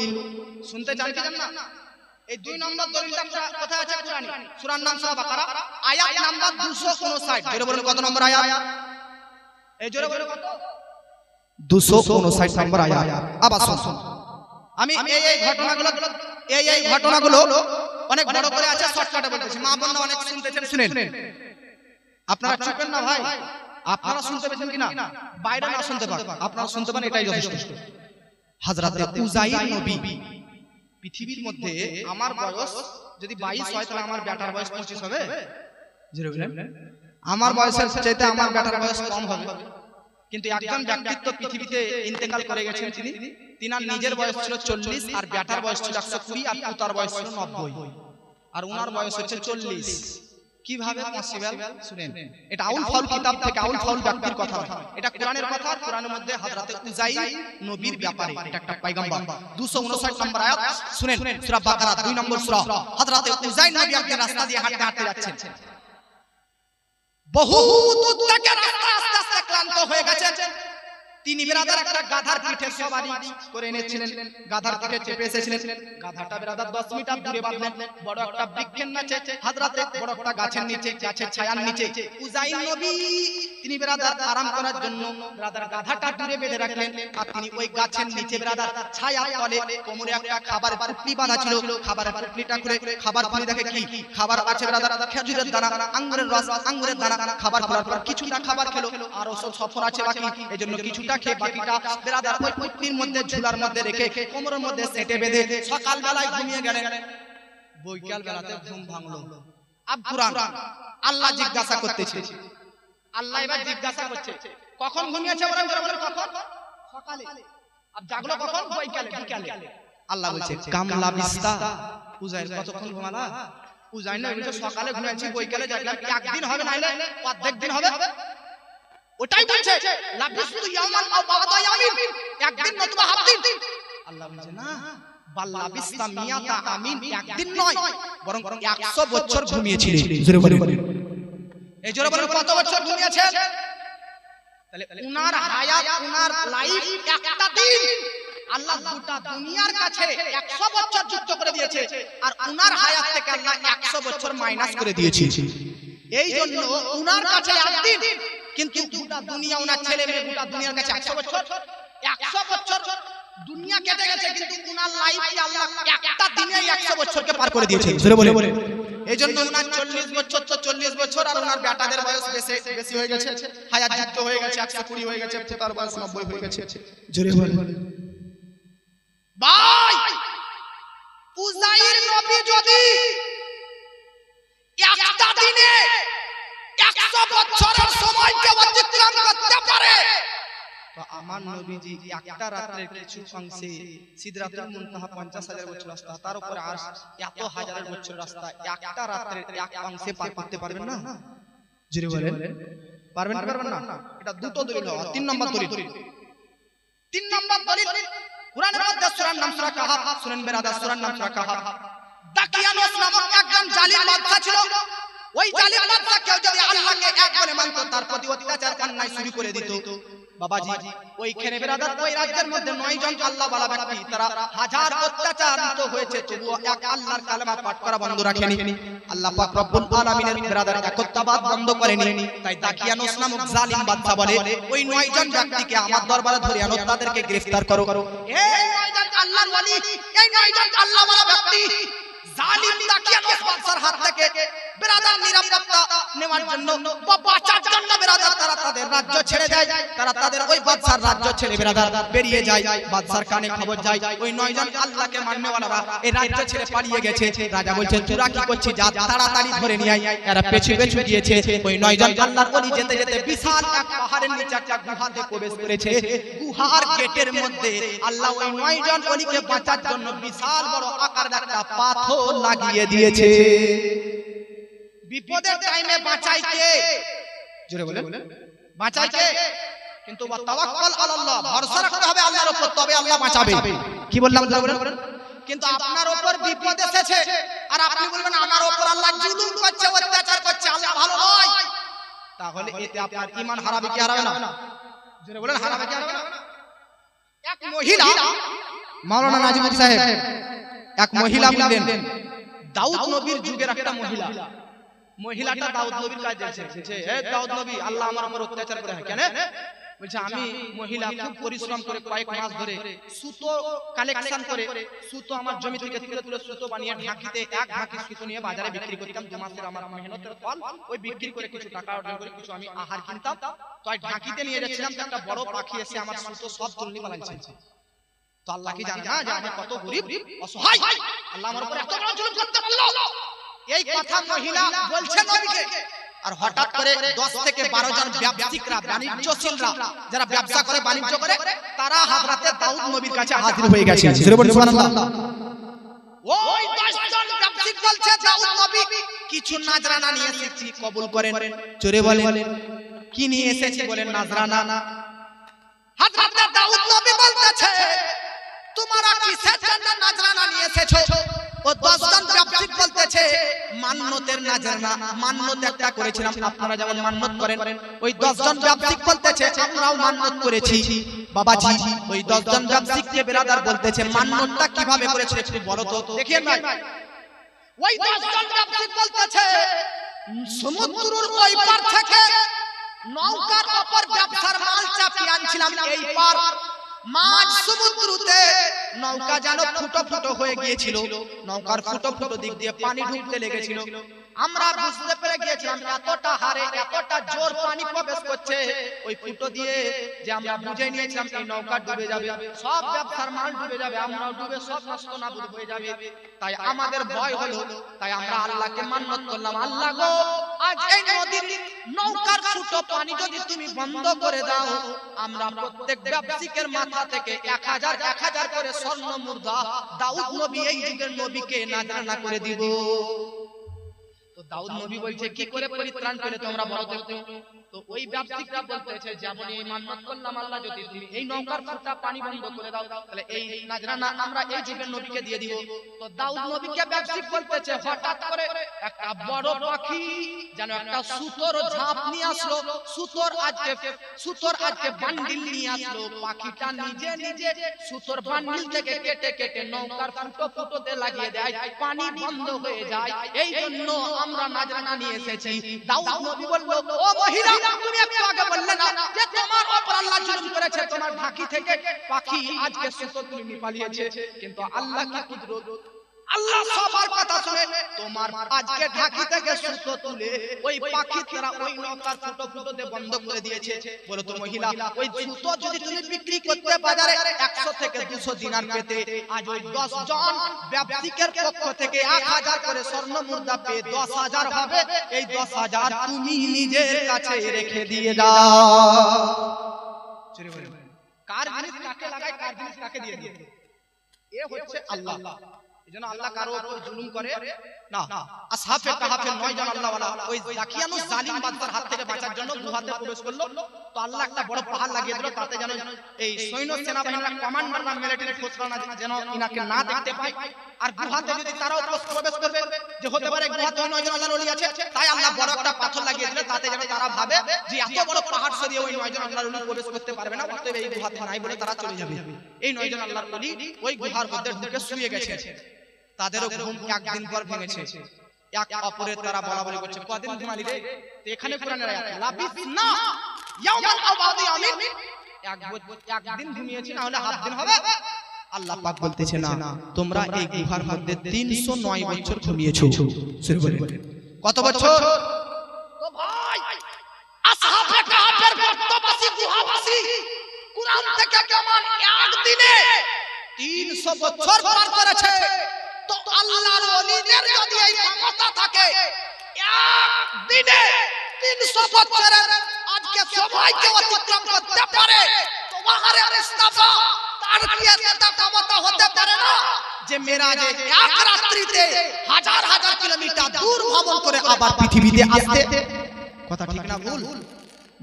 শুনতে চান কি জানেন না? এই 2 নম্বর দলিলটা কোথায় আছে? কুরআনে। সূরার নাম সূরা বাকারা, আয়াত নাম্বার 259। জোরে বলুন কত নম্বর আয়াত? এই জোরে বলুন কত? 259 নম্বর আয়াত। আবার শুনুন, আমি এই ঘটনাগুলো অনেক বড় করে আছে, শর্টকাটে বলতেছি। মা বোনরা অনেক শুনতেছেন, শুনেন। আপনারা চুপেন না ভাই, আপনারা শুনতে পেয়েছেন কিনা? বাইরে না শুনতে পান, আপনারা শুনতে পান, এটাই যথেষ্ট। হযরতে উযাইর নবী, পৃথিবীর মধ্যে আমার বয়স যদি 22 হয় তাহলে আমার বেটার বয়স 25 হবে। জোরে বলেন। আমার বয়সের চাইতে আমার বেটার বয়স কম হবে। কিন্তু একজন ব্যক্তিত্ব পৃথিবীতে ইন্তেকাল করে গেছেন, তিনার নিজের বয়স ছিল 40 আর বেটার বয়স ছিল 120 আর পুতার বয়স ছিল 90 আর ওনার বয়স হচ্ছে 40। কিভাবে পসিবল শুনেন, এটা আউল ফাউল কিতাব থেকে আউল ফাউল ব্যক্তির কথা, এটা কোরআনের কথা। কোরআনের মধ্যে হযরতে উযাইর নবীর ব্যাপারে, এটা একটা পয়গম্বর। 259 নম্বর আয়াত শুনেন, সূরা বাকারা 2 নম্বর সূরা। হযরতে উযাইর নবী একদিন রাস্তা দিয়ে হাঁটতে হাঁটতে যাচ্ছেন, বহু দূর থেকে রাস্তা আস্তে আস্তে ক্লান্ত হয়ে গেছেন। তিনি বিরাদার একটা গাধার পিঠে সওয়ারি করে এনেছিলেন, গাধার পিঠে চেপে এসেছিলেন। গাধাটা বিরাদার 10 মিটার দূরে বাঁধলেন, বড় একটা বৃক্ষের নিচে, হযরতে বড় একটা গাছের নিচে, গাছের ছায়ার নিচে উযাইর নবী তিনি বিরাদার আরাম করার জন্য বিরাদার গাধাটা দূরে বেঁধে রাখলেন। আর তিনি ওই গাছের নিচে বিরাদার ছায়ার তলে কোমরে একটা খাবারের পুটলি বাঁধা ছিল, খাবারের পুটলিটা করে খাবার খুলে দেখে কি খাবার আছে বিরাদার, খেজুরের দানা, আঙ্গুরের রস, আঙ্গুরের দানা। খাবার খাওয়ার পর কিছুটা খাবার খেলো, আর সব সফর আছে বাকি, এজন্য কিছুটা খেয়ে বাকিটা বিরাদার ওই পুটলির মধ্যে ঝুলার মধ্যে রেখে কোমরের মধ্যে সেটে বেঁধে সকাল বেলায় ঘুমিয়ে গেলেন। বৈকাল বেলাতে ঘুম ভাঙলো। আব কুরআন আল্লাহ জিজ্ঞাসা করতেছে, আল্লাহ এবার জিজ্ঞাসা করছে কখন ঘুমিয়েছে বলেন, কখন? সকালে। আর জাগলো কখন? বৈকালে, বিকালে। আল্লাহ বলছে কামলা বিস্তা, উযাইর কতক্ষণ ঘুমালা? উযাইর না বলছে সকালে ঘুমিয়েছি, বৈকালে জাগলাম। একদিন হবে না হলে অর্ধেক দিন হবে। ওটাই বলছে লাবিস্তু ইয়ামান আও বা'দা ইয়ামিন, একদিন নতুবা হাফ দিন। আল্লাহ বলছে না, বাল লাবিস্তা মিয়াতা আমিন, একদিন নয় বরং 100 বছর ঘুমিয়েছিলেন। জোরে বলেন, এই জোরে বলেন কত বছর ঘুমিয়েছেন? তাহলে উনার হায়াত, উনার লাইফ একটা দিন। আল্লাহ গোটা দুনিয়ার কাছে 100 বছর যুক্ত করে দিয়েছে, আর উনার হায়াত থেকে আল্লাহ 100 বছর মাইনাস করে দিয়েছে। এই জন্য উনার কাছে একদিন, কিন্তু গোটা দুনিয়া, উনার ছেলে মেয়ে, গোটা দুনিয়ার কাছে 100 বছর। 100 বছর দুনিয়া কেটে গেছে, কিন্তু উনার লাইফে আল্লাহ একটা দিনে 100 বছরকে পার করে দিয়েছে। জোরে বলে। এই জন্য উনার 40 বছর তো 40 বছর, আর উনার বেটাদের বয়স বেশি হয়ে গেছে, হায়াত যুক্ত হয়ে গেছে, 120 হয়ে গেছে, তার বয়স 90 হয়ে গেছে। জোরে বলে ভাই, উযাইর নবী যদি একটা দিনে 100 বছরের সময়কে অতিক্রম করতে পারে, তো আমার নবীজি একটা রাতের কিছু অংশে সিদরাতুল মুনতাহা 50,000 বছর রাস্তা, তার উপরে আরশ এত হাজার বছর রাস্তা, একটা রাতের এক অংশে পার করতে পারবেন না? জোরে বলেন, পারবেন কি পারবেন না? এটা দুটো দলিল হয়। 3 নম্বর দলিল, 3 নম্বর দলিল কুরআনের মধ্যে সূরার নাম সূরা কাহাফ। শুনেন বেরাদার, সূরার নাম সূরা কাহাফ। দাকিয়ানোস নামক একজন জালিম বাদশা ছিল। ওই জালিম বাদশা কেউ যদি আল্লাহকে এক বলে মানত, তার প্রতি অত্যাচার অন্যায় শুরু করে দিত। বাবাজি ওইখানে বেরাদার ওই রাজ্যের মধ্যে 9 জন আল্লাহ ওয়ালা ব্যক্তি, তারা হাজার অত্যাচারিত হয়েছে, তবুও এক আল্লাহর কালেমা পাঠ করা বন্ধ রাখেনি। আল্লাহ পাক রব্বুল আলামিনের বেরাদার একত্ববাদ বন্ধ করেনি। তাই দাকিয়ানোস নামক জালিম বাদশা বলে, ওই 9 জন ব্যক্তিকে আমার দরবারে ধরে আনো, তাদেরকে গ্রেফতার করো। এই 9 জন আল্লাহর ওয়ালি, এই 9 জন আল্লাহ ওয়ালা ব্যক্তি জালিম দাকিয়ানোস বাদশার হাত থেকে বেরাদার নিরাপত্তা নেওয়ার জন্য বা বাঁচার জন্য বেরাদার তারা তাদের রাজ্য ছেড়ে দেয়, তারা তাদের ওই বাদশার রাজ্য ছেড়ে বেরাদার বেরিয়ে যায়। বাদশার কানে খবর যায় ওই 9 জন আল্লাহকে মাননেওয়ালারা এই রাজ্য ছেড়ে পালিয়ে গেছে। রাজা বলছেন তোরা কি করছিস, যা তাড়াতাড়ি ধরে নিয়ে আয়। এরা পেছু পেছু গিয়েছে। ওই 9 জন আল্লাহর ওলি যেতে যেতে বিশাল এক পাহাড়ের নিচে একটা গুহাতে প্রবেশ করেছে। গুহার গেটের মধ্যে আল্লাহ ওই 9 জন ওলিকে বাঁচার জন্য বিশাল বড় আকারের একটা পাথর লাগিয়ে দিয়েছে। বিপদের টাইমে বাঁচাই কে? জোরে বলেন, বাঁচাই কে? কিন্তু তাওয়াক্কুল আলাল্লাহ, ভরসা রাখতে হবে আল্লাহর উপর, তবে আল্লাহ বাঁচাবে। কি বললাম বলেন? কিন্তু আপনার উপর বিপদ এসেছে আর আপনি বলবেন আমার উপর আল্লাহ জুলুম করছে, অত্যাচার করছে, আল্লাহ ভালো নয়, তাহলে এতে আপনার ঈমান হারাবে কি হারাবে না? জোরে বলেন, হারাবে কি হারাবে না? এক মহিলা, মাওলানা নাজিমুদ্দিন সাহেব, এক মহিলা বললেন, দাউদ নবীর যুগের একটা মহিলা, মহিলাটা দাউদ নবীর কাছে যাচ্ছে। হে দাউদ নবী, আল্লাহ আমার উপর অত্যাচার করে। কেন? বলছে আমি মহিলা খুব পরিশ্রম করে কয়েক মাস ধরে সুতো কালেকশন করে সুতো আমার জমি থেকে তুলে তুলে সুতো বানিয়ে ঢাকিতে এক ঢাকি সুতো নিয়ে বাজারে বিক্রি করতাম। 2 মাসের আমার মেহনতের ফল, ওই বিক্রি করে কিছু টাকা অর্জন করে কিছু আমি আহার কিনতাম। তো এই ঢাকিতে নিয়ে যাচ্ছিলাম, তো একটা বড় পাখি এসে আমার সুতো সব তুলে পালাইছে। তো আল্লাহ কি জানে না যে আমি কত গরিব অসহায়, আল্লাহ আমার উপর এত বড় জুলুম করতে পারলো? এই কথা মহিলা বলছে নবীকে। আর হঠাৎ করে 10 থেকে 12 জন ব্যবসায়িকরা, বাণিজ্যশীলরা, যারা ব্যবসা করে বাণিজ্য করে, তারা হযরতে দাউদ নবীর কাছে হাজির হয়ে গেছে। সুবহানাল্লাহ। ওই 10 জন ব্যবসায়িক বলছে দাউদ নবী কিছু নাজরানা নিয়ে এসেছি কবুল করেন। জোরে বলেন কি নিয়ে এসেছি বলেন নাজরানা। হযরত দাউদ নবী বলতেছে তোমরা কিসের জন্য নাজরানা নিয়ে এসেছো? ও 10 জন ব্যক্তিক বলতেছে মান্নতের নাজরানা, মান্নত একটা করেছিলাম আপনারা যেমন মান্নত করেন, ওই 10 জন ব্যক্তিক বলতেছে আমরাও মান্নত করেছি। বাবাজি ওই 10 জন ব্যক্তিককে বেরাদার বলতেছে মান্নতটা কিভাবে করেছে একটু বলো তো দেখিয়ে ভাই। ওই 10 জন ব্যক্তিক বলতেছে সমুদ্রের ওই পার থেকে নৌকার উপর ব্যবসার মাল চাপিয়ে আনছিলাম, এই পার মাঝ সমুদ্রতে নৌকা যেন ফুটো ফুটো হয়ে গিয়েছিল, নৌকার ফুটো ফুটো দিক দিয়ে পানি ঢুকতে লেগেছিল। আমরা বুঝতে পেরে গিয়েছিলাম এতটা হারে এতটা জোর পানি প্রবেশ করছে ওই ফুটো দিয়ে যে আমরা বুঝে নিয়েছিলাম এই নৌকা ডুবে যাবে, সব ব্যবসার মাল ডুবে যাবে, আমরাও ডুবে সব নষ্ট নাবুদ হয়ে যাবে। তাই আমাদের ভয় হলো, তাই আমরা আল্লাহকে মান্নত করলাম, আল্লাহ গো আজ এই নদীর নৌকার ফুটো পানি যদি তুমি বন্ধ করে দাও আমরা প্রত্যেক ব্যবসায়ীর মাথা থেকে 1000 করে স্বর্ণ মুদ্রা দাউদ নবী এই যুগের নবীকে নাজরানা করে দিব। তো দাউদ নবী বলছে কি করে পরিত্রাণ পেলে তোমরা বলো তো? তো ওই ব্যবসায়ীরা বলতেছে যেমন এই মান্নত করলাম আল্লাহ যদি তুমি এই নৌকার ফুটা পানি বন্ধ করে দাও তাহলে এই নাজরানা আমরা এই যুগের নবীকে দিয়ে দিব। তো দাউদ নবীকে ব্যবসায়ী বলতেছে হঠাৎ করে একটা বড় পাখি যেন একটা সুতোর ঝাপ নিয়ে আসলো, সুতোর আজকে বান্ডিল নিয়ে আসলো, পাখিটা নিজে নিজে সুতোর বান্ডিল থেকে কেটে কেটে নৌকার ফুটো ফুটোতে লাগিয়ে দেয়, পানি বন্ধ হয়ে যায়। এই জন্য আমরা নাজরানা নিয়ে এসেছি। দাউদ নবী বলল ও মহিলা তুমি একটু আগে বললে না যে তোমার উপর আল্লাহ জুলুম করেছে, তোমার ঢাকি থেকে পাখি আজকে সুতো তুলে নিয়ে পালিয়েছে, কিন্তু আল্লাহ কি কুদরত, আল্লাহ সবার কথা শুনে তোমার আজকে ঢাকি থেকে সুতো তুলে ওই পাখি তারা ওই নৌকার ফুটো ফুটোতে বন্ধ করে দিয়েছে। বলো তো মহিলা ওই সুতো যদি তুমি বিক্রি করতে বাজারে 100 থেকে 200 দিনার পেতে, আজ ওই 10 জন ব্যবসায়ীর পক্ষ থেকে 1000 করে স্বর্ণ মুদ্রা পেয়ে 10,000 হবে, এই 10,000 তুমি নিজের কাছে রেখে দিয়ে দাও। কার জিনিস কাকে লাগায়, কার জিনিস কাকে দিয়ে দিও, এ হচ্ছে আল্লাহ। এজন্য আল্লাহ কারো উপর জুলুম করে না। আসহাবে কাহাফের 9 জন আল্লাহওয়ালা ওই জাকিয়ানুস জালিম বাদশার হাত থেকে বাঁচার জন্য গুহাতে প্রবেশ করলো, তো আল্লাহ একটা বড় পাহাড় লাগিয়ে দিল, তাতে যেন এই সৈন্য সেনাবাহিনীর কমান্ডার বা মিলিটারি ফোর্সরা যেন ইনাকে না দেখতে পায়। আর গুহাতে যদি তারাও প্রবেশ করবে যে হতে পারে গুহাতে 9 জন আল্লাহর ওলি আছে, তাই আল্লাহ বড় একটা পাথর লাগিয়ে দিল, তাতে যেন তারা ভাবে যে এত বড় পাহাড় সরিয়ে ওই 9 জন আল্লাহর ওলি প্রবেশ করতে পারবে না, অতএব এই গুহাতে নাই বলে তারা চলে যাবে। এই 9 জন আল্লাহর ওলি ওই গুহার মধ্যে ঢুকে শুয়ে গেছে, তাদেরও ঘুম একদিন পর ভেঙেছে, এক অপরের তারা বলা বলি করছে কদিন ঘুমালি রে, তো এখানে কোরআনের আয়াত লাবিস না ইয়াওমান আও বাদি আমিন, একদিন ঘুমিয়েছি না হলে 7 দিন হবে। আল্লাহ পাক বলতেছে না তোমরা এই গুহার মধ্যে 309 বছর ঘুমিয়েছো। শুরু বলেন কত বছর? তো ভাই আসহাবে কাহাফের গর্তবাসী গুহাবাসী কুরআন থেকে কেমন একদিনে 300 বছর পার করেছে। তো আল্লাহর ওলিদের যদি এই ক্ষমতা থাকে একদিনে 300 বছরের আজকে সবাইকে অতিক্রম করতে পারে, তো ওয়াহারে মুস্তাফা তার কি এতটা ক্ষমতা হতে পারে না যে মেরাজে এক রাত্রিতে হাজার হাজার কিলোমিটার দূর ভ্রমণ করে আবার পৃথিবীতে আসতে? কথা ঠিক না ভুল?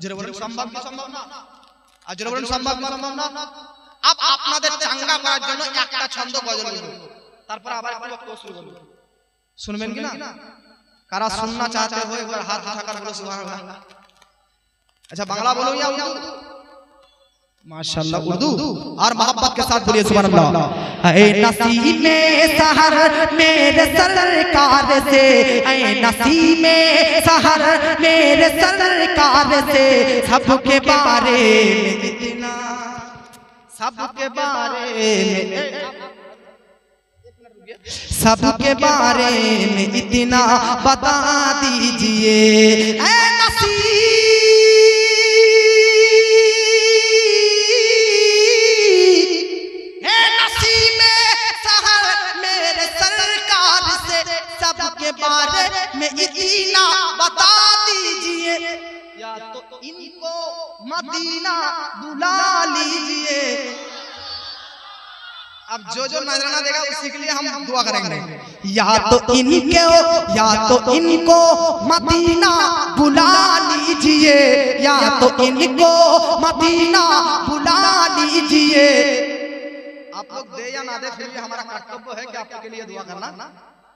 যারা বলেন সম্ভব কি সম্ভব না, আর যারা বলেন সম্ভব না সম্ভব না। আপনাদের চাঙ্গা করার জন্য একটা ছন্দ গজল বলবো, তারপর আবার একটু বক্তব্য শুরু করব, শুনবেন কি না? কারা सुनना चाहते हो एक बार हाथ उठाकर बोलो सुभान अल्लाह। अच्छा बांग्ला बोलो या उर्दू? माशाल्लाह उर्दू और मोहब्बत के साथ बोलिए सुभान अल्लाह। ऐ नसीमे सहर मेरे सरकार से, ऐ नसीमे सहर मेरे सरकार से, सबके बारे में इतना, सबके बारे में, सबके बारे में इतना बता दीजिए। ऐ नसीमे सहर मेरे सरकार से, सबके बारे में इतना बता दीजिए, या तो इनको मदीना बुला लीजिए। अब जो नजराना देगा उसी के लिए हम दुआ करेंगे। या तो इनको मदीना बुला लीजिए, या तो इनको मदीना बुला लीजिए। आप लोग दे या ना दे, फिर भी हमारा कर्तव्य है कि आपके लिए दुआ करना,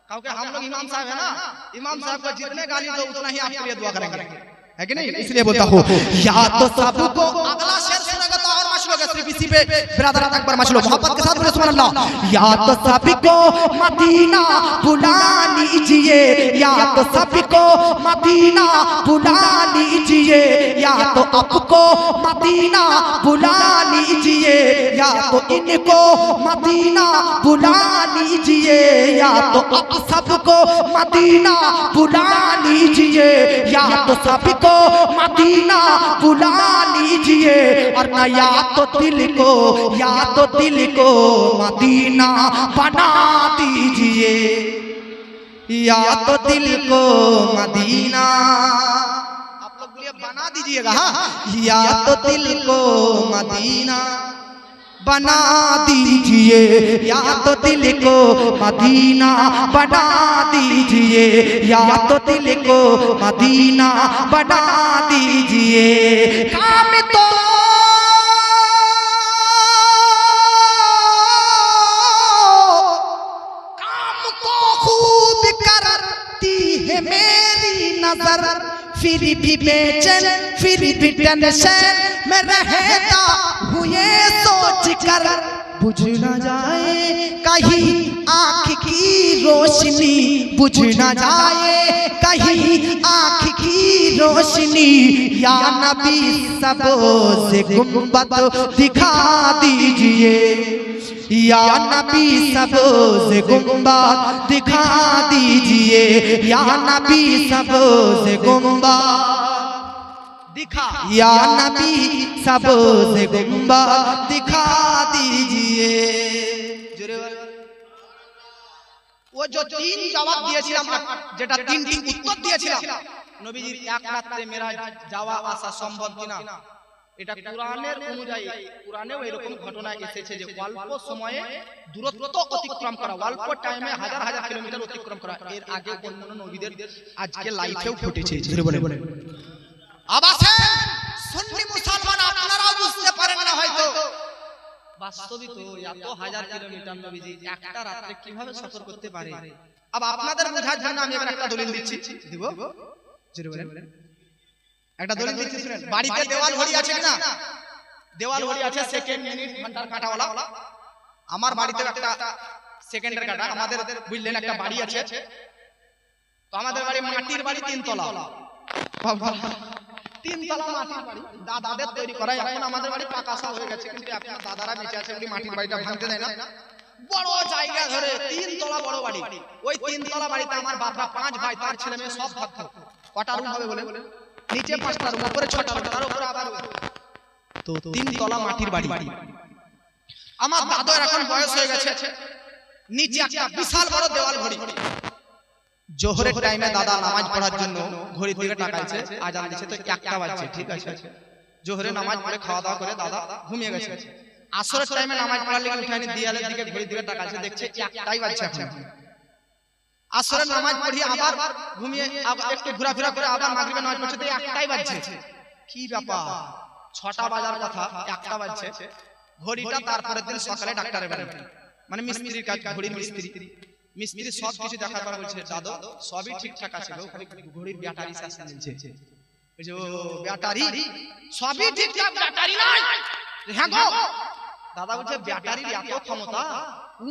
क्योंकि हम लोग इमाम साहब है ना, इमाम साहब को जितने गाली दो उतना ही आपके लिए दुआ करेंगे, है कि नहीं? इसलिए बोलता हूँ या तो सबको, अगला शेर सुनेगा तो और मशहूर होगा, सिर्फ इसी पे बिरादर एक बार मशहूर मोहब्बत के साथ बोले सुभान अल्लाह। या तो सबको मदीना बुला लीजिए, या तो सबको मदीना बुला लीजिए, या तो आपको मदीना बुला लीजिए, या तो इनको मदीना बुला लीजिए, या तो आप सबको मदीना बुला लीजिए, या तो सबको मदीना बुला लीजिए। और ना या तो दिल को मदीना बना दीजिए, या तो दिल को मदीना, आप लोग बोलिए बना दीजिएगा। हाँ, या तो दिल को मदीना बना दीजिए, या तो दिल को मदीना बना दीजिए, या तो दिल को मदीना बना दीजिए। काम तो खूब करती है मेरी नजर, फिर भी बेचैन, फिर भी टेंशन में रहता हूँ ये सोच कर, बुझ न जाए कहीं आँख की रोशनी, बुझ न जाए कहीं आँख की रोशनी। या नबी सबसे गुंबद दिखा दीजिए, या नबी सबसे गुंबद दिखा दीजिए, या नबी सबसे गुंबद दिखा, या नबी सबसे गुंबद दिखा दीजिए। वो जो तीन जवाब দিয়েছিলাম, যেটা তিনটি উত্তর দিয়েছিলাম, নবীজির এক রাতে মেরাজ যাওয়া আসা সম্ভব কিনা, এটা কুরআনের অনুযায়ী, কুরআনেও এরকম ঘটনা এসেছে যে অল্প সময়ে দূরত্ব অতিক্রম করা, অল্প টাইমে হাজার হাজার কিলোমিটার অতিক্রম করা, এর আগে অন্যান্য নবীদের আজকে লাইফেও ঘটেছে। বলে আবাসে সুন্নি মুসলমান আপনারাও বুঝতে পারেন না হয়তো, বাস্তবিক তো এত হাজার কিলোমিটার নবীজি একটা রাতে কিভাবে সফর করতে পারে। अब আপনাদের বোঝার জন্য আমি এবার একটা দলিল দিচ্ছি, দিব জোরে বলেন, একটা দলিল দিচ্ছি শুনেন। বাড়িতে দেওয়াল ঘড়ি আছে কিনা? দেওয়াল ঘড়ি আছে, সেকেন্ড, মিনিট, ঘন্টার কাঁটাওয়ালা। আমার বাড়িতে একটা সেকেন্ডের কাঁটা, আমাদের বুঝলেন একটা বাড়ি আছে, তো আমাদের বাড়ি মাটির বাড়ি, তিনতলা, তিনতলা মাটির বাড়ি, দাদাদের তৈরি করা। এখন আমাদের বাড়ি পাকা সব হয়ে গেছে, কিন্তু আপনার দাদারা বেঁচে আছে বলে মাটির বাড়িটা ভাঙতে দেয় না। বড় জায়গা ধরে তিনতলা বড় বাড়ি, ওই তিনতলা বাড়িতে আমার বাপরা 5 ভাই, তার ছেলে মেয়ে সব থাকতো। কটা রুম হবে বলে? নিচে 5টা রুম, উপরে 6টা রুম, তার উপরে আবার তো তিনতলা মাটির বাড়ি। আমার দাদার এখন বয়স হয়ে গেছে, নিচে একটা বিশাল বড় দেওয়াল ঘড়ি। জোহরের টাইমে দাদা নামাজ পড়ার জন্য ঘড়ির দিকে তাকাইছে, আজান দিচ্ছে তো 1টা বাজছে, ঠিক আছে। জোহরে নামাজ পড়ে খাওয়া দাওয়া করে দাদা ঘুমিয়ে গেছে। আসরের টাইমে নামাজ পড়ার লেগে উঠায়নি, দিয়ালের দিকে ঘড়ির দিকে তাকাইছে, দেখছে 1টাই বাজছে এখন। আসরের নামাজ পড়ি আবার ঘুমিয়ে একটু ঘোরাফেরা করে আবার মাগরিবের নামাজ পড়ছে, তো 1টাই বাজছে। কি ব্যাপার, 6টা বাজার কথা 1টা বাজছে। ঘড়িটা তারপরের দিন সকালে ডাক্তারের বাড়ি, মানে মিস্ত্রির কাজ, ঘড়ির মিস্ত্রি সব কিছু দেখার পর বলছে, দাদা সবই ঠিকঠাক আছে, ঘড়ির ব্যাটারি শেষ হয়ে গেছে। বলছে ও ব্যাটারি সবই ঠিকঠাক, ব্যাটারি নাই। হ্যাঁ গো দাদা বলছে ব্যাটারির এত ক্ষমতা,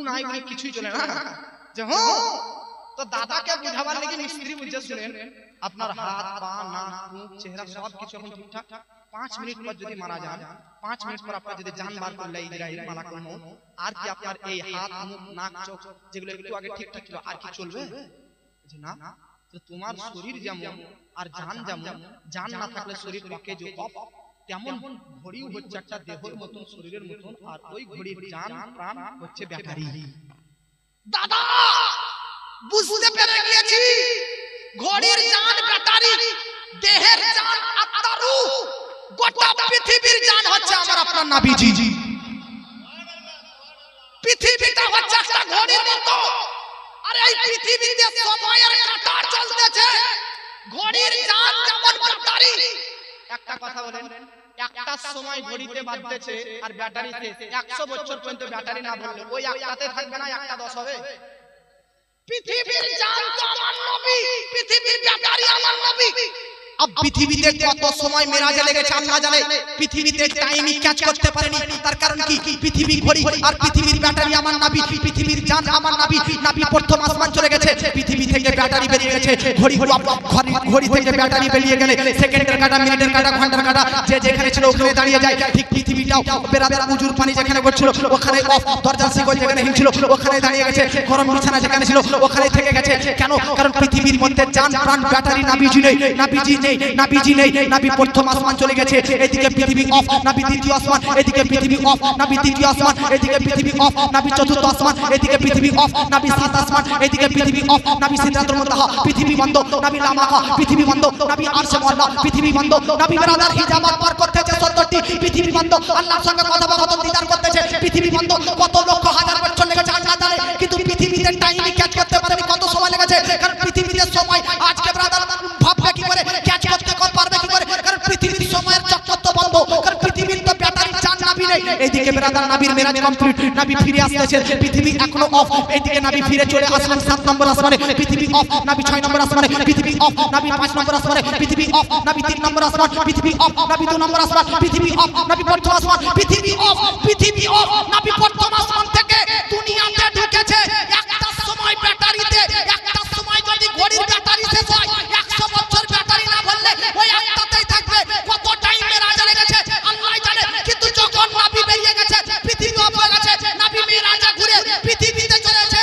নাই কিছুই চলে না। যে হ্যাঁ, তো দাদাকে বুঝাবার লাগি মিস্ত্রি বলছে, শুনেন আপনার হাত পা নাক মুখ চেহারা সব কিছু এখন ঠিকঠাক, 5 মিনিট পর যদি মারা যান, 5 মিনিট পর আপনার যদি জান বার করলে ইসরাইল মালাকুল মউত, আর কি আপনার এই হাত মুখ নাক চোখ যেগুলো একটু আগে ঠিকঠাক ছিল আর কি চলবে? যে না, তো তোমার শরীর যেমন আর জান যেমন, জান না থাকলে শরীর পাকে যে অফ, তেমন ঘড়িও হচ্ছে একটা দেহের মতন, শরীরের মতন, আর ওই ঘড়ির জান প্রাণ হচ্ছে ব্যাটারি। দাদা বুঝতে পেরে গিয়েছি, ঘড়ির জান ব্যাটারি, দেহের জান আত্মা রূহ, গোটা পৃথিবীর জান হচ্ছে আমার আপনার নবীজি। পৃথিবীটা হচ্ছে একটা ঘড়ির মতো, আর এই পৃথিবীতে সময়ের কাঁটা চলতেছে ঘড়ির চাঁদ যেমন ব্যাটারি। একটা কথা বলেন, একটা সময় ঘড়িতে বাজতেছে আর ব্যাটারি শেষ, 100 বছর পর্যন্ত ব্যাটারি না বললে ওই একটাতে থাকবে না, একটা 10 হবে। পৃথিবীর চাঁদ তো আমার নবী, পৃথিবীর ব্যাটারি আমার নবী। अब পৃথিবীতে কত সময় মেরাজে লেগেছে আল্লাহ জানে, পৃথিবীতে টাইমই ক্যাচ করতে পারেনি। তার কারণ কি? পৃথিবী ঘড়ি আর পৃথিবীর ব্যাটারি আমার নবী, পৃথিবীর জান আমার নবী। নবী প্রথম আসমান চলে গেছে, পৃথিবী থেকে ব্যাটারি বেরিয়ে গেছে। ঘড়ি থেকে ব্যাটারি বেরিয়ে গেলে সেকেন্ডের কাঁটা, মিনিটের কাঁটা, ঘন্টার কাঁটা যে যেখানে ছিল ওখানে দাঁড়িয়ে যায়। ঠিক পৃথিবীটাও বেরাদার উজুর পানি যেখানে করছিল ওখানে অফ, দরজার শিকল যেখানে হিলছিল ওখানে দাঁড়িয়ে গেছে, গরম বিছানা যেখানে ছিল ওখানে থেকে গেছে। কেন? কারণ পৃথিবীর মধ্যে জান প্রাণ ব্যাটারি নবীজি নেই, নবীজি নেই। নবী প্রথম আসমান চলে গেছে, এদিকে পৃথিবী অফ। নবী দ্বিতীয় আসমান, এদিকে পৃথিবী অফ। নবী তৃতীয় আসমান, এদিকে পৃথিবী অফ। নবী চতুর্থ আসমান, এদিকে পৃথিবী অফ। নবী সাত আসমান, এদিকে পৃথিবী অফ। নবী সিদরাতুল মুনতাহা, পৃথিবী বন্ধ। নবী লামাকা, পৃথিবী বন্ধ। নবী আরশে মুআল্লা, পৃথিবী বন্ধ। নবী বেরাদার হিজাবাত পার করতেছে 70টি, পৃথিবী বন্ধ। আল্লাহর সঙ্গে কথোপকথন দিদার করতেছে, পৃথিবী বন্ধ। কত লক্ষ হাজার বছর লেগেছে আল্লাহ জানে, কিন্তু পৃথিবীতে টাইমই ক্যাচ করতে পারেনি। কত সময় লেগেছে? কারণ পৃথিবীতে সময় আজকে বেরাদার ভাববে কি করে, ক্যাচ করতে পারবে কি করে? কারণ পৃথিবীর সময়ের চক্র তো বন্ধ, কারণ পৃথিবীর তো ব্যাটারি চান নবী নেই। এইদিকে বেরাদার নবীর মেরাজ কমপ্লিট, নবী ফিরে আসতেছে, পৃথিবী এখনো অফ। এইদিকে নবী ফিরে চলে আসলেন 7 নম্বর আসমানে, পৃথিবী অফ। নবী 6 নম্বর আসমানে, পৃথিবী অফ। নবী 5 নম্বর আসমানে, পৃথিবী অফ। নবী 3 নম্বর আসমান, পৃথিবী অফ। নবী 2 নম্বর আসমান, পৃথিবী অফ। নবী প্রথম আসমান, পৃথিবী অফ। পৃথিবী অফ। নবী প্রথম আসমান থেকে দুনিয়াতে ঢুকেছে একটা সময় ব্যাটারিতে। একটা সময় যদি ঘড়ির ব্যাটারি শেষ হয়, 100 বছর ব্যাটারি না বললে ওই একটাতেই থাকবে। কত টাইম মেরাজে লেগেছে আল্লাহ জানে, কিন্তু যখন নবী বেরিয়ে গেছে পৃথিবী অফ হয়ে গেছে। নবী মেরাজে ঘুরে পৃথিবীতে চলেছে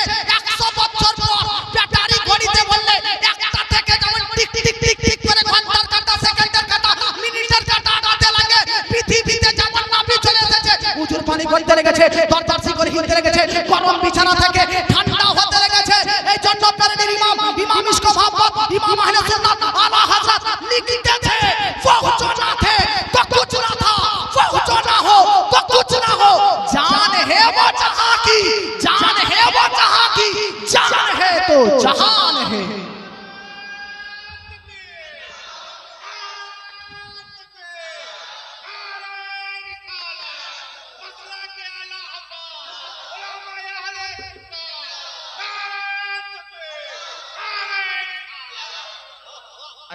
100 বছর পর। ব্যাটারি ঘড়িতে বললে একটা থেকে যেমন টিক টিক টিক টিক করে ঘন্টার কাঁটা, সেকেন্ডের কাঁটা, মিনিটের কাঁটা আগাতে লাগে, পৃথিবীতে যেমন নবী চলে এসেছে উজুর পানি করতে লেগেছে, দরজার শিকল হিলতে লেগেছে, গরম বিছানা থেকে ঠান্ডা হতে লেগেছে। এই জন্য প্যারেডের ইমাম ইসকো মোহাম্মদ ইমাম আহলে সুন্নাত আলা হযরত লিখতেছে, পৌঁছো না थे तो कुछ ना था, पहुंचो ना हो तो कुछ ना हो। जान है वो जहां की, जान है वो जहां की, जान है तो जहान है।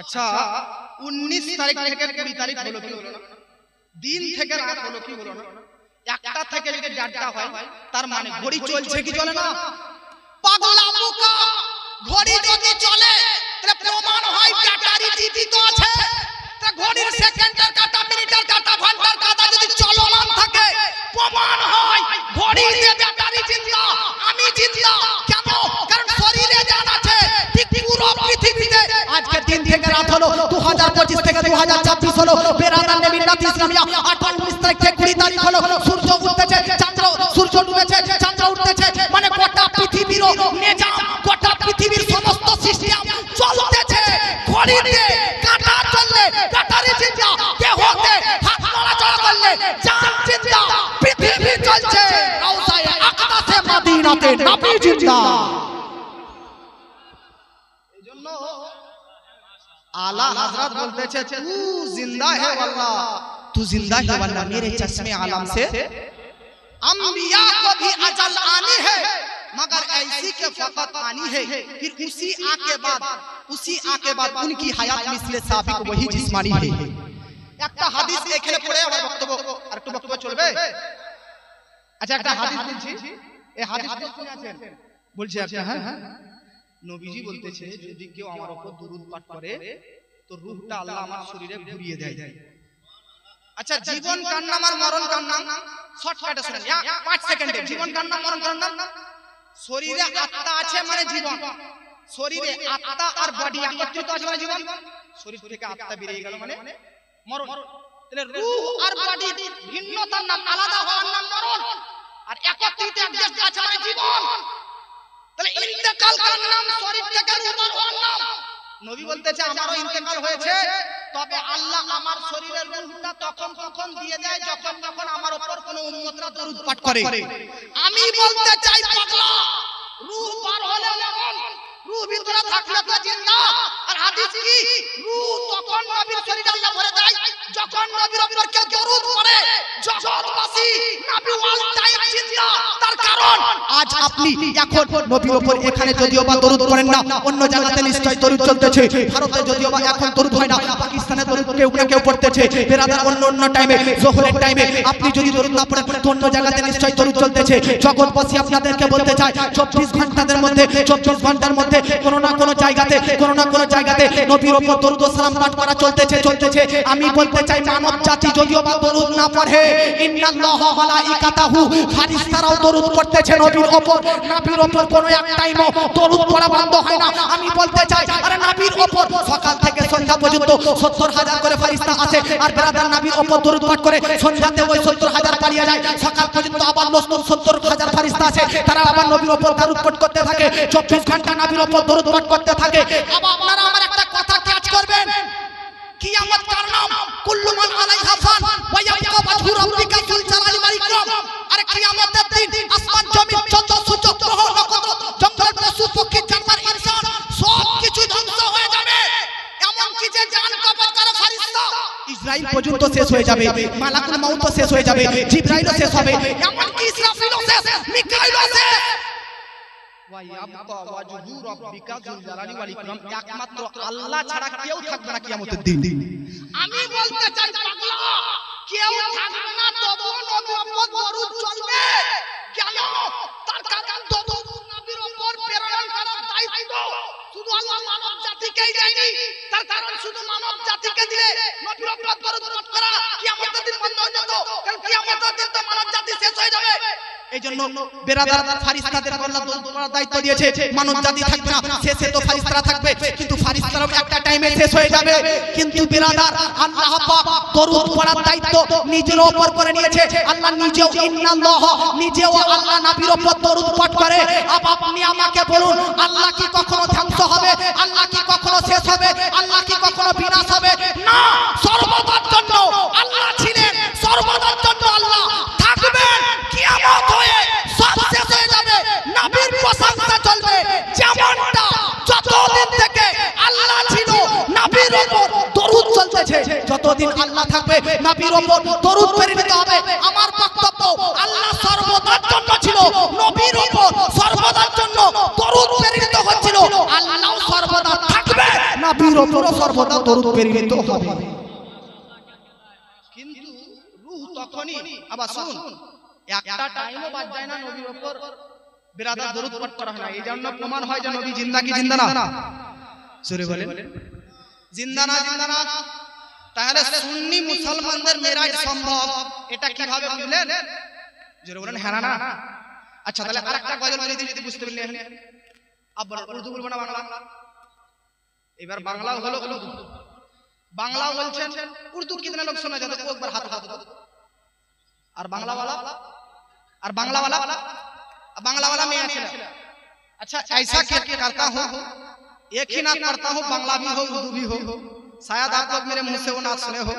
আচ্ছা 19 তারিখ থেকে 20 তারিখ হলো কি হলো না? দিন থেকে রাত হলো কি হলো না? একটা থেকে যদি 4টা হয় তার মানে ঘড়ি চলছে কি চলে না? পাগলা বোকা, ঘড়ি যদি চলে তাহলে প্রমাণ হয় ব্যাটারি জীবিত আছে। তা ঘড়ির সেকেন্ডের কাঁটা, মিনিটের কাঁটা, ঘন্টার কাঁটা যদি চলমান থাকে প্রমাণ হয় ঘড়িতে ব্যাটারি জিন্দা, আমি জিন্দা। কেন? কারণ শরীরে জান আছে। ঠিক পুরো পৃথিবীতে আজকে দিন থেকে রাত হলো 2025 থেকে 2026 হলো। বেরাদার নবীর রাত ইসলামিয়া 19 তারিখ থেকে 20 তারিখ হলো। সূর্য উঠতেছে, চন্দ্র, সূর্য ডুবেছে, চন্দ্র উঠতেছে, মানে গোটা পৃথিবীর নিজাম, গোটা পৃথিবীর সমস্ত সিস্টেম চলতেছে ঘড়িতে। কাঁটা চললে ব্যাটারি জিন্দা, দেহতে হাত নড়াচড়া করলে জান জিন্দা, পৃথিবী চলছে। রওজায়ে আকদাসে মদিনাতে নবী জিন্দা। এইজন্য आला हजरत बोलते थे तू जिंदा है वल्लाह, तू जिंदा है वल्लाह। मेरे चश्मे आलम से अंबिया को भी अजल आनी है, मगर ऐसी के फकत आनी है। फिर उसी आके बाद उनकी हयात मिसले साबिक वही जिस्मानी है। একটা হাদিস এখানে পড়ে আবার বক্তব্য আর একটু বক্তব্য চলবে। আচ্ছা একটা হাদিস বলছি, এই হাদিসটা শুনে আছেন? বলছি আপনি? হ্যাঁ, নবীজি বলতেছে যদি কেউ আমার উপর দুরূদ পাঠ করে তো রূহটা আল্লাহ আমার শরীরে ঘুরিয়ে দেয়। আচ্ছা জীবন কার নাম আর মরণ কার নাম? শর্টকাটে শুনেন 5 সেকেন্ডে। জীবন কার নাম, মরণ কার নাম? শরীরে আত্মা আছে মানে জীবন, শরীরে আত্মা আর বডি একত্রিত আছে মানে জীবন, শরীর থেকে আত্মা বেরিয়ে গেল মানে মরণ। তাহলে রূহ আর বডি ভিন্নতার নাম, আলাদা হওয়ার নাম মরণ, আর একত্রিত অ্যাডজাস্ট আছে মানে জীবন। তাহলে ইন্তেকাল কার নাম? শরীর থেকে রূহ হওয়ার নাম। নবী বলতেছে আমারও ইন্তেকাল হয়েছে, তবে আল্লাহ আমার শরীরের রূহটা তখন দিয়ে দেয় যখন আমার উপর কোনো উম্মতরা দরুদ পাঠ করে। আমি বলতে চাই পাগলা, রূহ পার হলে মরণ, রূহ ভিতরে থাকলে তো জিন্দা। আর হাদিস কি, রূহ তখন নবীর শরীরে আল্লাহ ভরে দেয় যখন নবীর উপর কেউ দরুদ পড়ে। জগৎবাসী নবী ওয়াল টাইম জিন্দা। তার কারণ আজ আপনি এখন নবীর উপর এখানে যদিও বা দরুদ পড়েন না, অন্য জায়গাতে নিশ্চয় দরুদ চলতেছে। ভারতে যদিও বা এখন দরুদ হয় না, পাকিস্তানে দরুদ কেউ না কেউ পড়তেছে। বেরাদার অন্য টাইমে, যোহরের টাইমে আপনি যদি দরুদ না পড়েন তো অন্য জায়গাতে নিশ্চয় দরুদ চলতেছে। জগৎবাসী আপনাদেরকে বলতে চায় 24 ঘন্টার মধ্যে কোনো না কোনো জায়গাতে নবীর উপর দরুদ ও সালাম পাঠ করা চলতেছে। আমি বলতে চাই মানব জাতি যদিও বা দরুদ না পড়ে, ইন্নাল্লাহা ওয়া মালাইকাতাহু ফারিস্তারাও দরুদ পড়তেছে নবীর উপর। নবীর উপর কোনো এক টাইমও দরুদ পড়া বন্ধ হয় না। আমি বলতে চাই আরে নবীর উপর সকাল থেকে সন্ধ্যা পর্যন্ত 70,000 করে ফেরেশতা আছে। আর ব্রাদার নবীর উপর দরুদ পাঠ করে সন্ধ্যাতে ওই 70,000 পালিয়ে যায়। সকাল পর্যন্ত আবার 70,000 ফেরেশতা আছে, তারা আবার নবীর উপর দরুদ পাঠ করতে থাকে। 24 ঘন্টা নবীর উপর দরুদ পাঠ করতে থাকে। আবার আপনারা আমার একটা কথা ক্যাচ করবেন, কিয়ামত কার নাম? কুল্লু মান আলাইহা ফান ওয়া ইয়াবকা ওয়াজহু রাব্বিকা যুল জালালি ওয়াল ইকরাম। আরে কিয়ামতের দিন আসমান জমিন চন্দ্র সূর্য গ্রহ নক্ষত্র জঙ্গল পশু পক্ষী জানোয়ার ইনসান সব কিছু ধ্বংস হয়ে যাবে। এমন কি যে জান কবজ করা ফেরেশতা ইসরাইল পর্যন্ত শেষ হয়ে যাবে, মালাকুল মাউত শেষ হয়ে যাবে, জিবরাইলও শেষ হবে, এমন কি ইসরাফিলও শেষ, মিকাইলও শেষ। ওয়া ইয়াবকা ওয়াজহু রাব্বিকা যুল জালালি ওয়াল ইকরাম। একমাত্র আল্লাহ ছাড়া কেউ থাকবে না কিয়ামতের দিন। আমি বলতে চাই পাগলা, কেউ থাকবে না তবু নবীর উপর দরুদ চলবে। কেন? তার কারণ দরুদ নবীর উপর প্রেরণ করার দায়িত্ব শুধু আল্লাহ মানব জাতিকেই দেয়নি। তার কারণ শুধু মানব জাতিকে দিলে নবীর উপর দরুদ পাঠ করা কিয়ামতের দিন বন্ধ হয়ে যেত। কারণ কিয়ামতের দিন তো মানব জাতি শেষ হয়ে যাবে। এইজন্য বেরাদার ফারিস্তাদের আল্লাহ দরুদ পড়ার দায়িত্ব দিয়েছে। মানব জাতি থাকবে না, শেষে তো ফারিস্তারা থাকবে, কিন্তু ফারিস্তারাও একটা টাইমে শেষ হয়ে যাবে। কিন্তু বেরাদার আল্লাহ পাক দরুদ পড়ার দায়িত্ব নিজের উপর করে নিয়েছে। আল্লাহ নিজেও নিজেও আল্লাহ নবীর উপর দরুদ পাঠ করে। আপনি আমাকে বলুন, আল্লাহ কি কখনো ধ্বংস হবে? আল্লাহ কি কখনো শেষ হবে? আল্লাহ কি কখনো বিনাশ হবে? না, সর্বদার জন্য আল্লাহ ছিলেন, সর্বদার জন্য আল্লাহ থাকবেন। কিয়ামত হয়ে সব শেষ হয়ে যাবে, নবীর প্রশংসা চলবে। যেমনটা যতদিন থেকে আল্লাহ ছিল নবীর উপর দরুদ চলতেছে, যতদিন আল্লাহ থাকবে নবীর উপর দরুদ প্রেরিত হবে। আমার বক্তব্য, আল্লাহ সর্বদার জন্য ছিল, নবীর উপর সর্বদার জন্য দরুদ প্রেরিত হচ্ছিল। আল্লাহ সর্বদা থাকবে, নবীর উপর সর্বদা দরুদ প্রেরিত হবে। কিন্তু রূহ তখনই, আবার শুন, একটা টাইমও বাদ যায় না নবীর উপর বিরাদার দরুদ পাঠ করা হয় না। এই জন্য প্রমাণ হয় যে নবী জিন্দা কি জিন্দা না? জোরে বলেন, জিন্দা না? তাহলে সুন্নি মুসলমানদের মেরাজ সম্ভব, এটা কিভাবে বুঝলেন? জোরে বলেন হ্যাঁ না? আচ্ছা, তাহলে আরেকটা গজল বলে দিই যদি বুঝতে পারলেন। আবার উর্দু বলবো না, বাংলা। এবার বাংলাও হলো, বাংলাও বলছেন। উর্দু কিতনে লোক শোনা যাবে? একবার হাত হাত। আর बांग्ला वाला मैं अच्छा ऐसा क्या करता हूँ, एक ही नात पढ़ता हूँ, बांग्ला भी हो उर्दू भी हो। शायद आप लोग मेरे मुंह से वो नात सुने हो,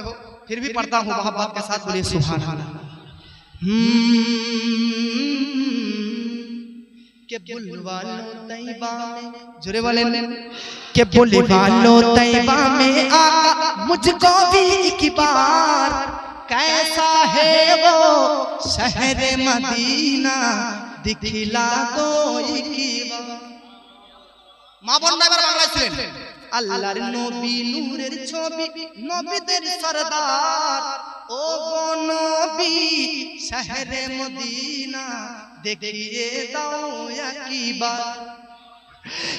फिर भी पढ़ता हूँ मोहब्बत के साथ। बोलिए सुभान अल्लाह। के बुलवालो तैयबा में, जुरे वाले के बुलवालो तैयबा में आका मुझको भी एक बार, कैसा है वो शहर मदीना दिखला दो एक बार। মা বোনরা এবার বাংলায় ছিলেন। আল্লাহর নবী নূরের ছবি, নবীদের সরদার, ও গো নবী শহরে মদিনা দেখিয়ে দাও একবার।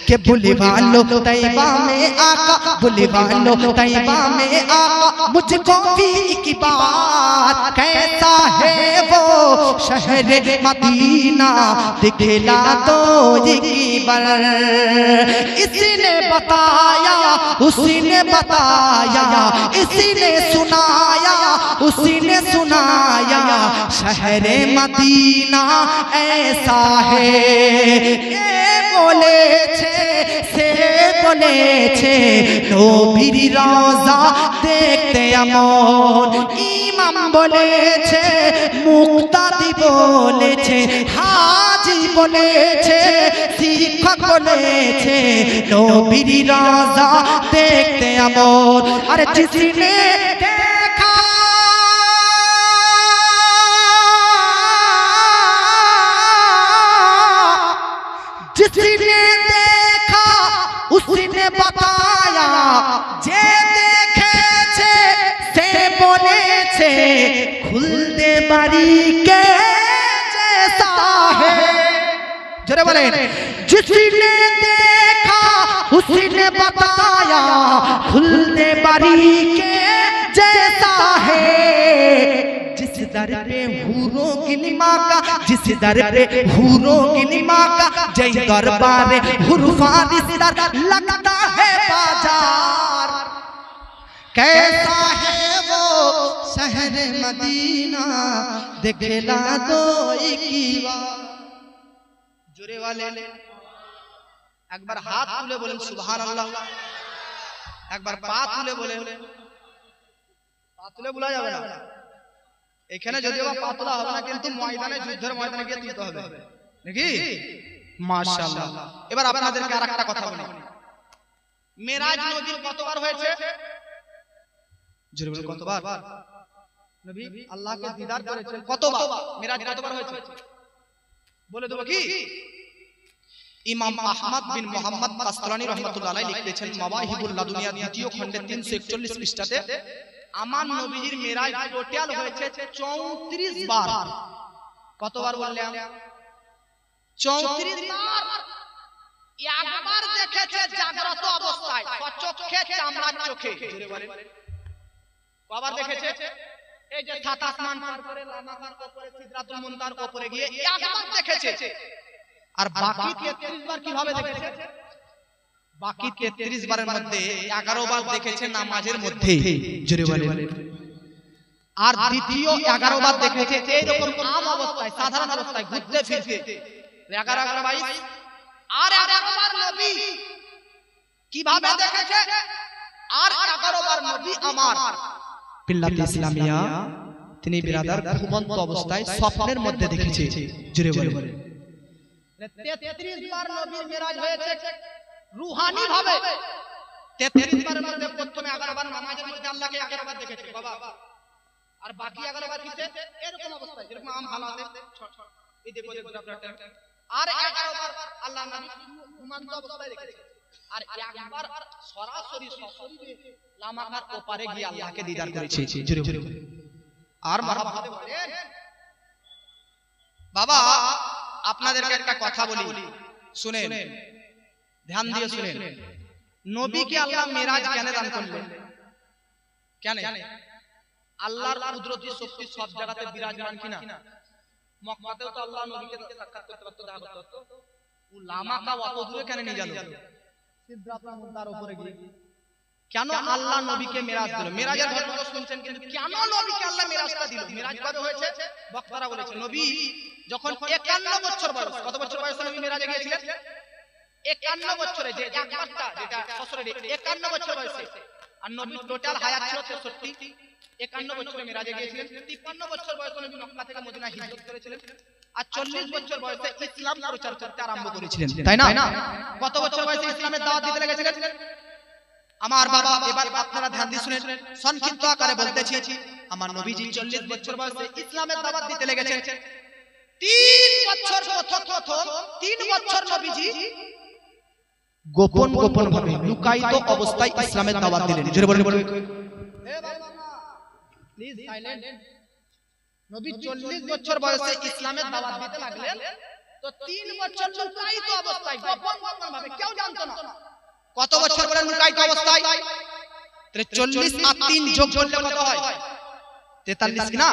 के बुलवालो तैयबा में आका, बुलवालो तैयबा में आका मुझको भी एक बार, कैसा है वो शहर मदीना दिखला दो एक बार। इसने बताया, उसने बताया, इसने सुनाया, उसने सुनाया, शहर मदीना ऐसा है। बोले বলেছে সে বলেছে নবীর রওজা দেখতে এমন ইমাম বলেছে মুক্তাদি বলেছে হাজি বলেছে শিক্ষক বলেছে নবীর রওজা দেখতে এমন আরে जिसने देखा जिसने देखा उसने बताया जे देखेছে সে বলেছে খুলতে বাড়ি কে जैसा है জোরে বলেন जिसने देखा उसने बताया खुलने बारी के जैसा है जिस दर पे हूरों की निमा का जिस दर पे हूरों की निमा का जय दरबार हुरफारिस दर लगता है बाजार कैसा है वो शहर मदीना दिखला दो एक बार जोरे वाले একবার হাত তুলে বলেন সুবহানাল্লাহ একবার পা তুলে বলেন পা তুলে বলা যাবে না এখানে যদিও পা তোলা হবে না কিন্তু ময়দানে যুদ্ধের ময়দানে গিয়ে তুলতে হবে নাকি মাশাআল্লাহ এবার আপনাদেরকে আরেকটা কথা বলি মেরাজ নবীর কতবার হয়েছে জোরে বলেন কতবার নবী আল্লাহকে দিদার করেছেন কতবার মেরাজ কতবার হয়েছে বলে দেব কি ইমাম আহমদ বিন মোহাম্মদ কাসতালানী রাহমাতুল্লাহ আলাইহি লিখতেছেন মাওয়াহিবুল লাদুনিয়া দ্বিতীয় খণ্ডে 341 পৃষ্ঠাতে আমার নবীর মেরাজ টোটাল হয়েছে 34 বার কতবার বললাম 34 বার একবার দেখেছে জাগ্রত অবস্থায় চোখে চামড়ার চোখে জোরে বলেন কবার দেখেছে এই যে সাত আসমান পার করে লামাকার উপরে সিদরাতুল মুনতাহার উপরে গিয়ে একবার দেখেছে আর বাকি 33 বার কিভাবে দেখেছে বাকি 33 বারের মধ্যে 11 বার দেখেছে নামাজের মধ্যে জোরে বলেন আর দ্বিতীয় 11 বার দেখেছে এই রকম আম অবস্থায় সাধারণ অবস্থায় ঘুরতে ফিরতে 11 22 আর 11 বার নবী কিভাবে দেখেছে আর 11 বার নবী আমার বিল্লাত ইসলামিয়া তিনি বিরাদার ঘুমন্ত অবস্থায় স্বপ্নের মধ্যে দেখেছে জোরে বলেন 33 বার নবীর মেরাজ হয়েছে রূহানি ভাবে 33 বারের মধ্যে প্রথমে 11 বার নামাজের মধ্যে আল্লাহকে 11 বার দেখেছে বাবা আর বাকি 11 বার কিসে এরকম অবস্থায় যেরকম আম হালাতে এই দেখো দেখো আপনারা আর 11 বার আল্লাহ নবী ঘুমন্ত অবস্থায় দেখেছে আর একবার সরাসরি সশরীরে লামাকার ওপারে গিয়ে আল্লাহকে দিদার করেছে জোরে জোরে আর মহাভাবে বলেন বাবা আপনাদেরকে একটা কথা বলি শুনেন ধ্যান দিয়ে শুনেন নবীকে আল্লাহ মেরাজ কেন দান করলেন কেন আল্লাহর কুদরতি শক্তি সব জায়গাতে বিরাজমান কিনা মক্কাতেও তো আল্লাহ নবীকে সাক্ষাৎ করতে পারতো দেখা করতে পারতো ও লামাকা অত দূরে কেন নিয়ে গেল সিদরাতুল মুনতাহার উপরে গিয়ে কেন আল্লাহ নবীকে মেরাজ দিল মেরাজের ঘটনা শুনছেন কিন্তু কেন নবীকে আল্লাহ মেরাজটা দিল মেরাজ কবে হয়েছে বক্তারা বলেছে নবী যখন 51 বছর বয়স কত বছর বয়সে নবী মেরাজে গিয়েছিলেন 51 বছরে যে একবারটা যেটা শ্বশুরের 51 বছর বয়সে আর নবী টোটাল হায়াত ছিল 63 51 বছরে মেরাজে গিয়েছিলেন 53 বছর বয়সে নবী মক্কা থেকে মদিনা হিজরত করেছিলেন আর 40 বছর বয়সে ইসলাম প্রচার করতে আরম্ভ করেছিলেন তাই না কত বছর বয়সে ইসলামের দাওয়াত দিতে লেগেছিলেন আমার বাবা এবার আপনারা ধ্যান দিয়ে শুনেন সংক্ষিপ্ত আকারে বলতেছি আমার নবীজি 40 বছর বয়সে ইসলামের দাওয়াত দিতে লেগেছেন 3 বছর প্রথম 3 বছর নবীজি গোপন গোপন ভাবে লুকায়িত অবস্থায় ইসলামের দাওয়াত দিলেন জোরে বলেন এ বাবা প্লিজ সাইলেন্ট নবী 40 বছর বয়সে ইসলামের দাওয়াত দিতে লাগলেন তো 3 বছর লুকায়িত অবস্থায় গোপন গোপন ভাবে কেউ জানতো না কত বছর বলেন লুকায়িত অবস্থায় তাহলে 40 আর 3 যোগ করলে কত হয় 43 কি না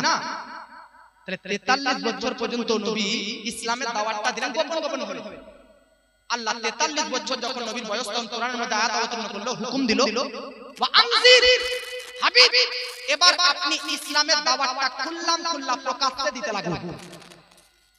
তাহলে 43 বছর পর্যন্ত নবী ইসলামের দাওয়াতটা দিলেন গোপন গোপন ভাবে আল্লাহ 43 বছর যখন নবীর বয়স তখন কোরআনের মধ্যে আয়াত অবতীর্ণ করলো হুকুম দিল ওয়া আনজির হাবিব এবার আপনি ইসলামের দাওয়াতটা খুল্লাম খুল্লা প্রকাশ্যে দিতে লাগলেন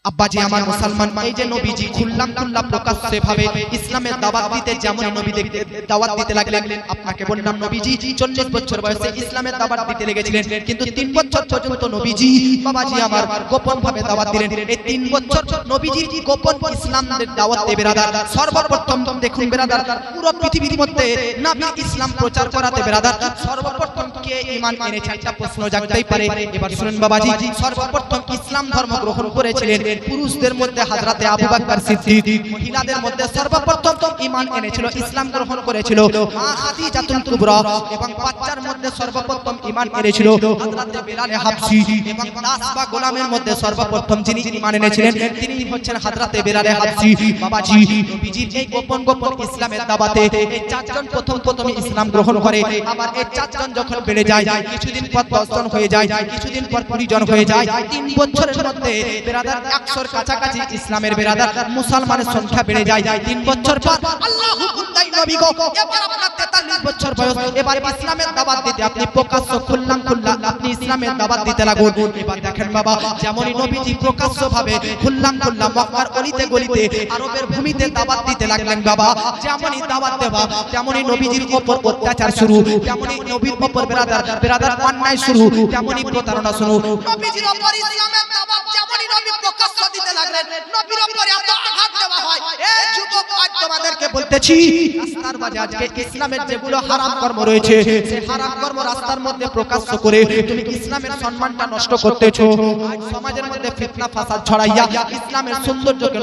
আব্বাজি আমার মুসলমান, এই যে নবীজি খুল্লাম খুল্লা প্রকাশ্যে ভাবে ইসলামের দাওয়াত দিতে যেমন নবীদের দাওয়াত দিতে লাগলেন, আপনাকে বললাম নবীজি 40 বছর বয়সে ইসলামের দাওয়াত দিতে লেগেছিলেন, কিন্তু 3 বছর পর্যন্ত নবীজি বাবাজি আমার গোপন ভাবে দাওয়াত দিলেন। এই 3 বছর নবীজি গোপন ইসলামের দাওয়াত দেবে বেরাদার। সর্বপ্রথম দেখুন বেরাদার, পুরো পৃথিবীর মধ্যে নবী ইসলাম প্রচার করাতে বেরাদার সর্বপ্রথম কে ঈমান এনেছে, একটা প্রশ্ন জাগতেই পারে। এবার শুনুন বাবাজি, সর্বপ্রথম ইসলাম ধর্ম গ্রহণ করেছিলেন পুরুষদের মধ্যে হযরতে আবু বকর সিদ্দিক, মহিলাদের মধ্যে সর্বপ্রথম ঈমান এনেছিল, ইসলাম গ্রহণ করেছিল মা খাদিজাতুল কুবরা, এবং বাচ্চার মধ্যে সর্বপ্রথম ঈমান এনেছিল হযরতে বিলাল হাবশী, এবং দাস বা গোলামের মধ্যে সর্বপ্রথম যিনি ঈমান এনেছিলেন তিনি হচ্ছেন হযরতে বিলাল হাবশী। বাবাজি নবীজির এই গোপন গোপন ইসলামের দাওয়াতে এই চারজন প্রথম ইসলাম গ্রহণ করে। আবার এই চারজন যখন বেড়ে যায়, কিছুদিন পর 10 জন হয়ে যায়, কিছুদিন পর 20 জন হয়ে যায়, 3 বছরের মধ্যে বেরাদার 100 কাছাকাছি ইসলামের বেরাদার মুসলমানের সংখ্যা বেড়ে যায়। 3 বছর পর আল্লাহ হুকুম দেয় নবী গো, এবার আপনার 43 বছর বয়স, এবার ইসলামের দাওয়াত দিতে আপনি প্রকাশ্য খুল্লাম খুল্লা আপনি ইসলামের দাওয়াত দিতে লাগুন। এবার দেখেন বাবা, যেমনই নবীজি প্রকাশ্য ভাবে খুল্লাম খুল্লা মক্কার অলিতে গলিতে আরবের ভূমিতে দাওয়াত দিতে লাগলেন বাবা, যেমনই দাওয়াত দেওয়া তেমনই নবীজির উপর অত্যাচার শুরু, তেমনই নবীর উপর বেরাদার অন্যায় শুরু, তেমনই প্রতারণা শুরু। নবীজির উপর ইসলামের দাওয়াত যেমনই নবী প্রকাশ্য দিতে লাগলেন, নবীর উপর এত আঘাত দেওয়া হয়। এই যুবক, আজ তোমাদেরকে বলতেছি, রাস্তার মাঝে আজকে ইসলামের যেগুলো হারাম কর্ম রয়েছে, সেই হারাম কর্ম রাস্তার মধ্যে প্রকাশ্য করে তুমি ইসলামের সম্মানটা নষ্ট করতেছো। আজ সমাজের মধ্যে ফিতনা ফাসাদ ছড়াইয়া ইসলামের সৌন্দর্যকে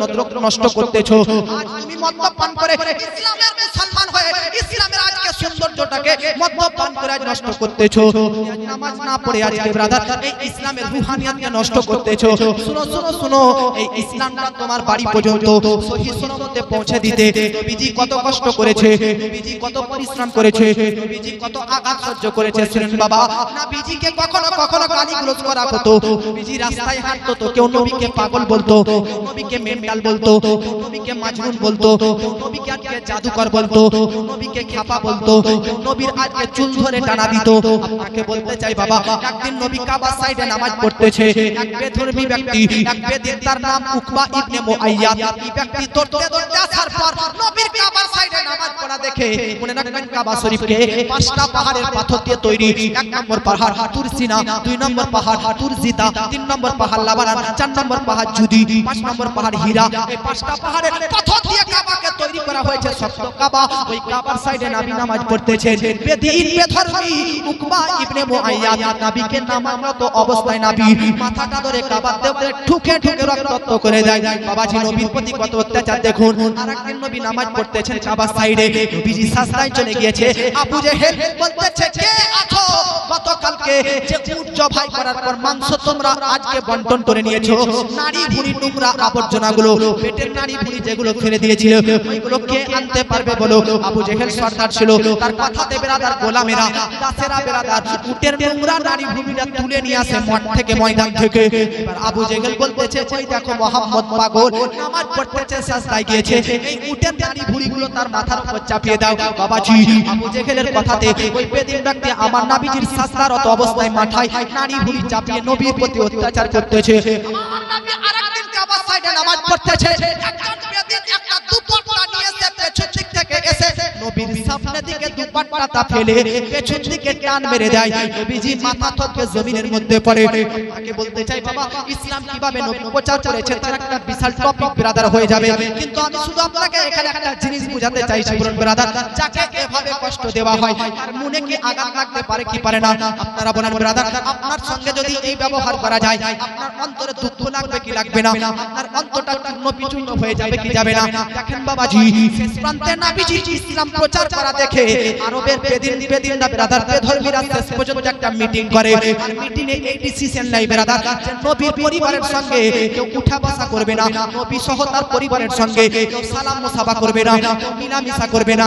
নষ্ট করতেছো। আজ তুমি মদ্যপান করে ইসলামের মুসলমান হয়ে ইসলামের আজকে সৌন্দর্যটাকে মদ্যপান করে আজ নষ্ট করতেছো। নামাজ না পড়ে আজকে ব্রাদার এই ইসলামের রুহানিয়াতকে নষ্ট করতেছো। শুনো শুনো শুনো, এই ইসলামটা তোমার বাড়ি পর্যন্ত সহিহ সুন্নতে পৌঁছে দিতে নবীজি কত কষ্ট করেছে, নবীজি কত পরিশ্রম করেছে, নবীজি কত আঘাত সহ্য করেছে। শুনুন বাবা, নবীজিকে কখনো কখনো গালিগালাজ করা হতো, নবীজি রাস্তায় হাঁটতো তো কেউ নবীকে পাগল বলতো, কেউ নবীকে মেন্টাল বলতো, কেউ নবীকে মাজনুন বলতো, কেউ নবীকে আজকে জাদুকর বলতো, কেউ নবীকে খ্যাপা বলতো, কেউ নবীর আজকে চুল ধরে টানা দিত। আপনাকে বলতে চাই বাবা, একদিন নবী কাবার সাইডে নামাজ পড়তেছে, এক বেধর্মী ব্যক্তি, এক বেদিন, তার নাম উকবা ইবনে মুআইয়াদ, এই ব্যক্তি দৌড়তে দৌড়তে আসার পর নবীর কাবার সাইডে নামাজ পড়া দেখে, মনে রাখবেন কাবা শরীফকে 5টা পাহাড়ের পাথর দিয়ে তৈরি। 1 নম্বর পাহাড় তুর সিনা, 2 নম্বর পাহাড় তুর জিতা, 3 নম্বর পাহাড় লাবানান, 4 নম্বর পাহাড় জুদি, 5 নম্বর পাহাড় হীরা। এই 5টা পাহাড়ের পাথর দিয়ে কাবাকে তৈরি করা হয়েছে শক্ত কাবা। ওই কাবার সাইডে নবী নামাজ পড়তেছেন, বেদিন বেধর্মী উকবা ইবনে মুআইয়াদ নবীকে নামাজরত অবস্থায় নবী মাথাটা ধরে কাবার দেওয়ালে ঠুকে ঠুকে রক্তাক্ত করে দেয়। বাবাজি নবীর প্রতি কত অত্যাচার দেখুন। আরেকদিন নবী নামাজ পড়তেছেন কাবার সাইডে, নবীজি সাজদায় চলে গিয়েছে। আবু জেহেল বলতেছে, কে আছো গতকালকে যে উট জবাই করার পর মাংস তোমরা আজকে বন্টন করে নিয়েছো, নারী ভুঁড়ি নোংরা আবর্জনাগুলো, পেটের নারী ভুঁড়ি যেগুলো ফেলে দিয়েছিল, ওইগুলো কে আনতে পারবে বলো? আবু জেহেল সর্দার ছিল, তার কথাতে বেরাদার গোলামেরা দাসেরা বেরাদার উটের নোংরা নারী ভুঁড়িটা তুলে নিয়ে আসে মাঠ থেকে, ময়দান থেকে। এবার আবু জেহেল বলতেছে, ওই দেখো মোহাম্মদ পাগল নামাজ পড়তেছে, সাজদায় গিয়েছে, এই উটের নারী ভুঁড়িগুলো তার মাথার উপর চাপিয়ে দাও। বাবাজি আবু জেহেলের কথাতে ওই বেদিন ব্যক্তি আমার নবীজির সাজদারত অবস্থায় মাথায় নারী ভুঁড়ি চাপিয়ে নবীর প্রতি অত্যাচার করতেছে। আমার নবী আরেকদিন কাবার সাইডে নামাজ পড়তেছে, একজন বেদিন একটা দুপাট্টা নিয়ে এসে পেছন দিক থেকে এসে নবীর সামনে দিকে দুপাট্টাটা ফেলে পেছন দিকে টান মেরে দেয়, নবীজি মাথা থেকে জমিনের মধ্যে পড়ে। আপনাকে বলতে চাই বাবা, ইসলাম কিভাবে নবী প্রচার করেছে তার একটা বিশাল টপিক ব্রাদার হয়ে যাবে, কিন্তু আমি শুধু আপনাকে এখানে একটা জিনিস বোঝাতে চাইছি বলুন ব্রাদার, যাকে এভাবে কষ্ট দেওয়া হয় তার মনে কি আঘাত লাগতে পারে কি পারে না? আপনারা বলেন ব্রাদার, আপনার সঙ্গে যদি এই ব্যবহার করা যায় আপনার অন্তরে দুঃখ লাগবে কি লাগবে না? আপনার অন্তরটা চূর্ণ বিচূর্ণ হয়ে যাবে কি যাবে না? দেখেন বাবাজি, শেষ প্রান্তে নবীজি ইসলাম প্রচার করা দেখে আরবের বেদিনরা ব্রাদার বেধর্মীরা শেষ পর্যন্ত একটা মিটিং করে। আর মিটিং এ এই ডিসিশন নেয় ব্রাদার, যে নবীর পরিবারের সঙ্গে কেউ উঠা বসা করবে না, নবী সহ তার পরিবারের সঙ্গে কেউ সালাম মুসাফা করবে না, কেউ মিলামিশা করবে না।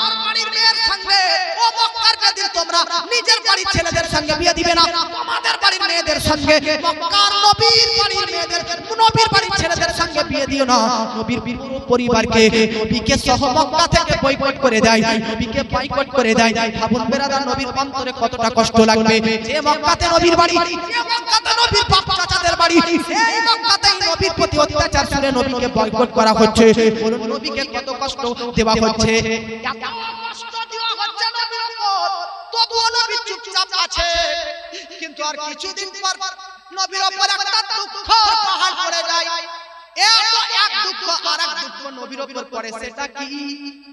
আর বাড়ির মেয়ের সঙ্গে ও মক্কার বেদিন তোমরা নিজের বাড়ির ছেলেদের সঙ্গে বিয়ে দিবে না, তোমাদের বাড়ির মেয়েদের সঙ্গে মক্কার নবীর বাড়ির মেয়েদের, নবীর বাড়ির ছেলেদের সঙ্গে বিয়ে দিও না। নবীর পুরো পরিবারকে নবীকে সহ মক্কা থেকে বয়কট করে দেয়, নবীকে বয়কট করে দেয়। ভাবুন বেরাদার, নবীর অন্তরে কতটা কষ্ট লাগবে। যে মক্কাতে নবীর বাড়ি, যে মক্কাতে নবীর বাপ চাচাদের বাড়ি, সেই মক্কাতেই নবীর প্রতি অত্যাচার শুনে নবীকে বয়কট করা হচ্ছে। বলুন নবীকে কত কষ্ট দেওয়া হচ্ছে, এত কষ্ট দেওয়া হচ্ছে নবীর উপর, তবুও নবী চুপচাপ আছে। কিন্তু আর কিছুদিন পর নবীর উপর একটা দুঃখ পাহাড় পড়ে যায়। এত এক দুঃখ আর এক দুঃখ নবীর উপর পড়ে। সেটা কি?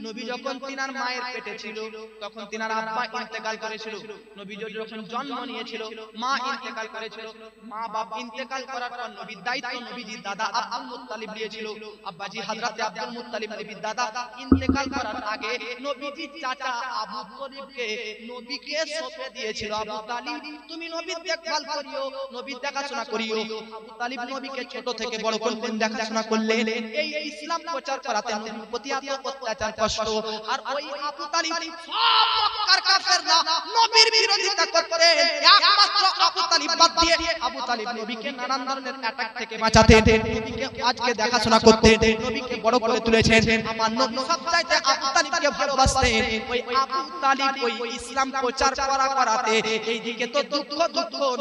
নবী যখন তিনার মায়ের পেটে ছিল তখন তিনার আব্বা ইন্তেকাল করেছিল। নবী যখন জন্ম নিয়েছিল মা ইন্তেকাল করেছিল। মা বাপ ইন্তেকাল করার পর নবীর দায়িত্ব নবীজির দাদা আব্দুল মুত্তালিব নিয়েছিল। আব্বাজি হযরত আব্দুল মুত্তালিব নবীর দাদা ইন্তেকাল করার আগে নবীজির চাচা আবু তালিবকে নবীকে সঁপে দিয়েছিল। আবু তালিব তুমি নবীর দেখভাল করিও, নবীর দেখাশোনা করিও। আবু তালিব নবীকে ছোট থেকে বড় করলেন, দেখাশোনা করলেন। এই ইসলাম প্রচার করাতে নবীর প্রতি এত অত্যাচার কষ্ট। আর ওই আবু তালিব সব মক্কার কাফেররা নবীর বিরোধিতা করতেন, একমাত্র আবু তালিব বাদ দিয়ে আবু তালিব নবীকে নানান ধরনের অ্যাটাক থেকে বাঁচাতেন, নবীকে আজকে দেখাশোনা করতেন, নবীকে বড় করে তুলেছেন। আমার নবী সবচাইতে আবু তালিবকে ভালোবাসতেন। ওই আবু তালিব ওই ইসলাম প্রচার করাতে এইদিকে তো দুঃখ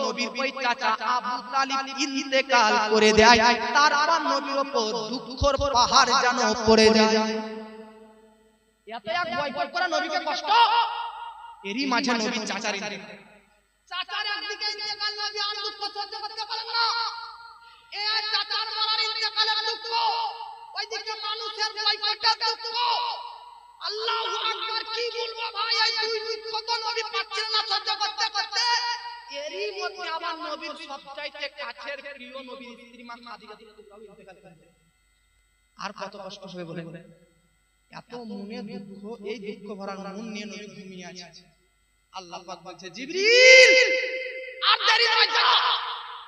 নবীর ওই চাচা আবু তালিব ইন্তেকাল করে দেয়। তারপর নবীর উপর দুঃখের পাহাড় যেন পড়ে যায়। এত এক বয়কট করে নবীকে কষ্ট, এরই মাঝে নবীর চাচার একদিকে ইন্তেকাল, নবী আর দুঃখ সহ্য করতে পারেন না। এই চাচার মারার ইন্তেকালের দুঃখ, ওইদিকে মানুষের বয়কটের দুঃখ। আল্লাহু আকবার, কি বলবো ভাই, এই দুই দুঃখ তো নবী পাচ্ছেন না সহ্য করতে করতে। এরই মধ্যে আমার নবীর সবচাইতে কাছের প্রিয় নবীর স্ত্রী মা খাদিজা রাদিয়াল্লাহু ইন্তেকাল করেন। আর কত কষ্ট হবে বলেন? এত মনে দুঃখ, এই দুঃখ ভরা মন নিয়ে নবী ঘুমিয়ে আছে। আল্লাহ পাক বলছে জিবরিল আর দেরি নয়, যা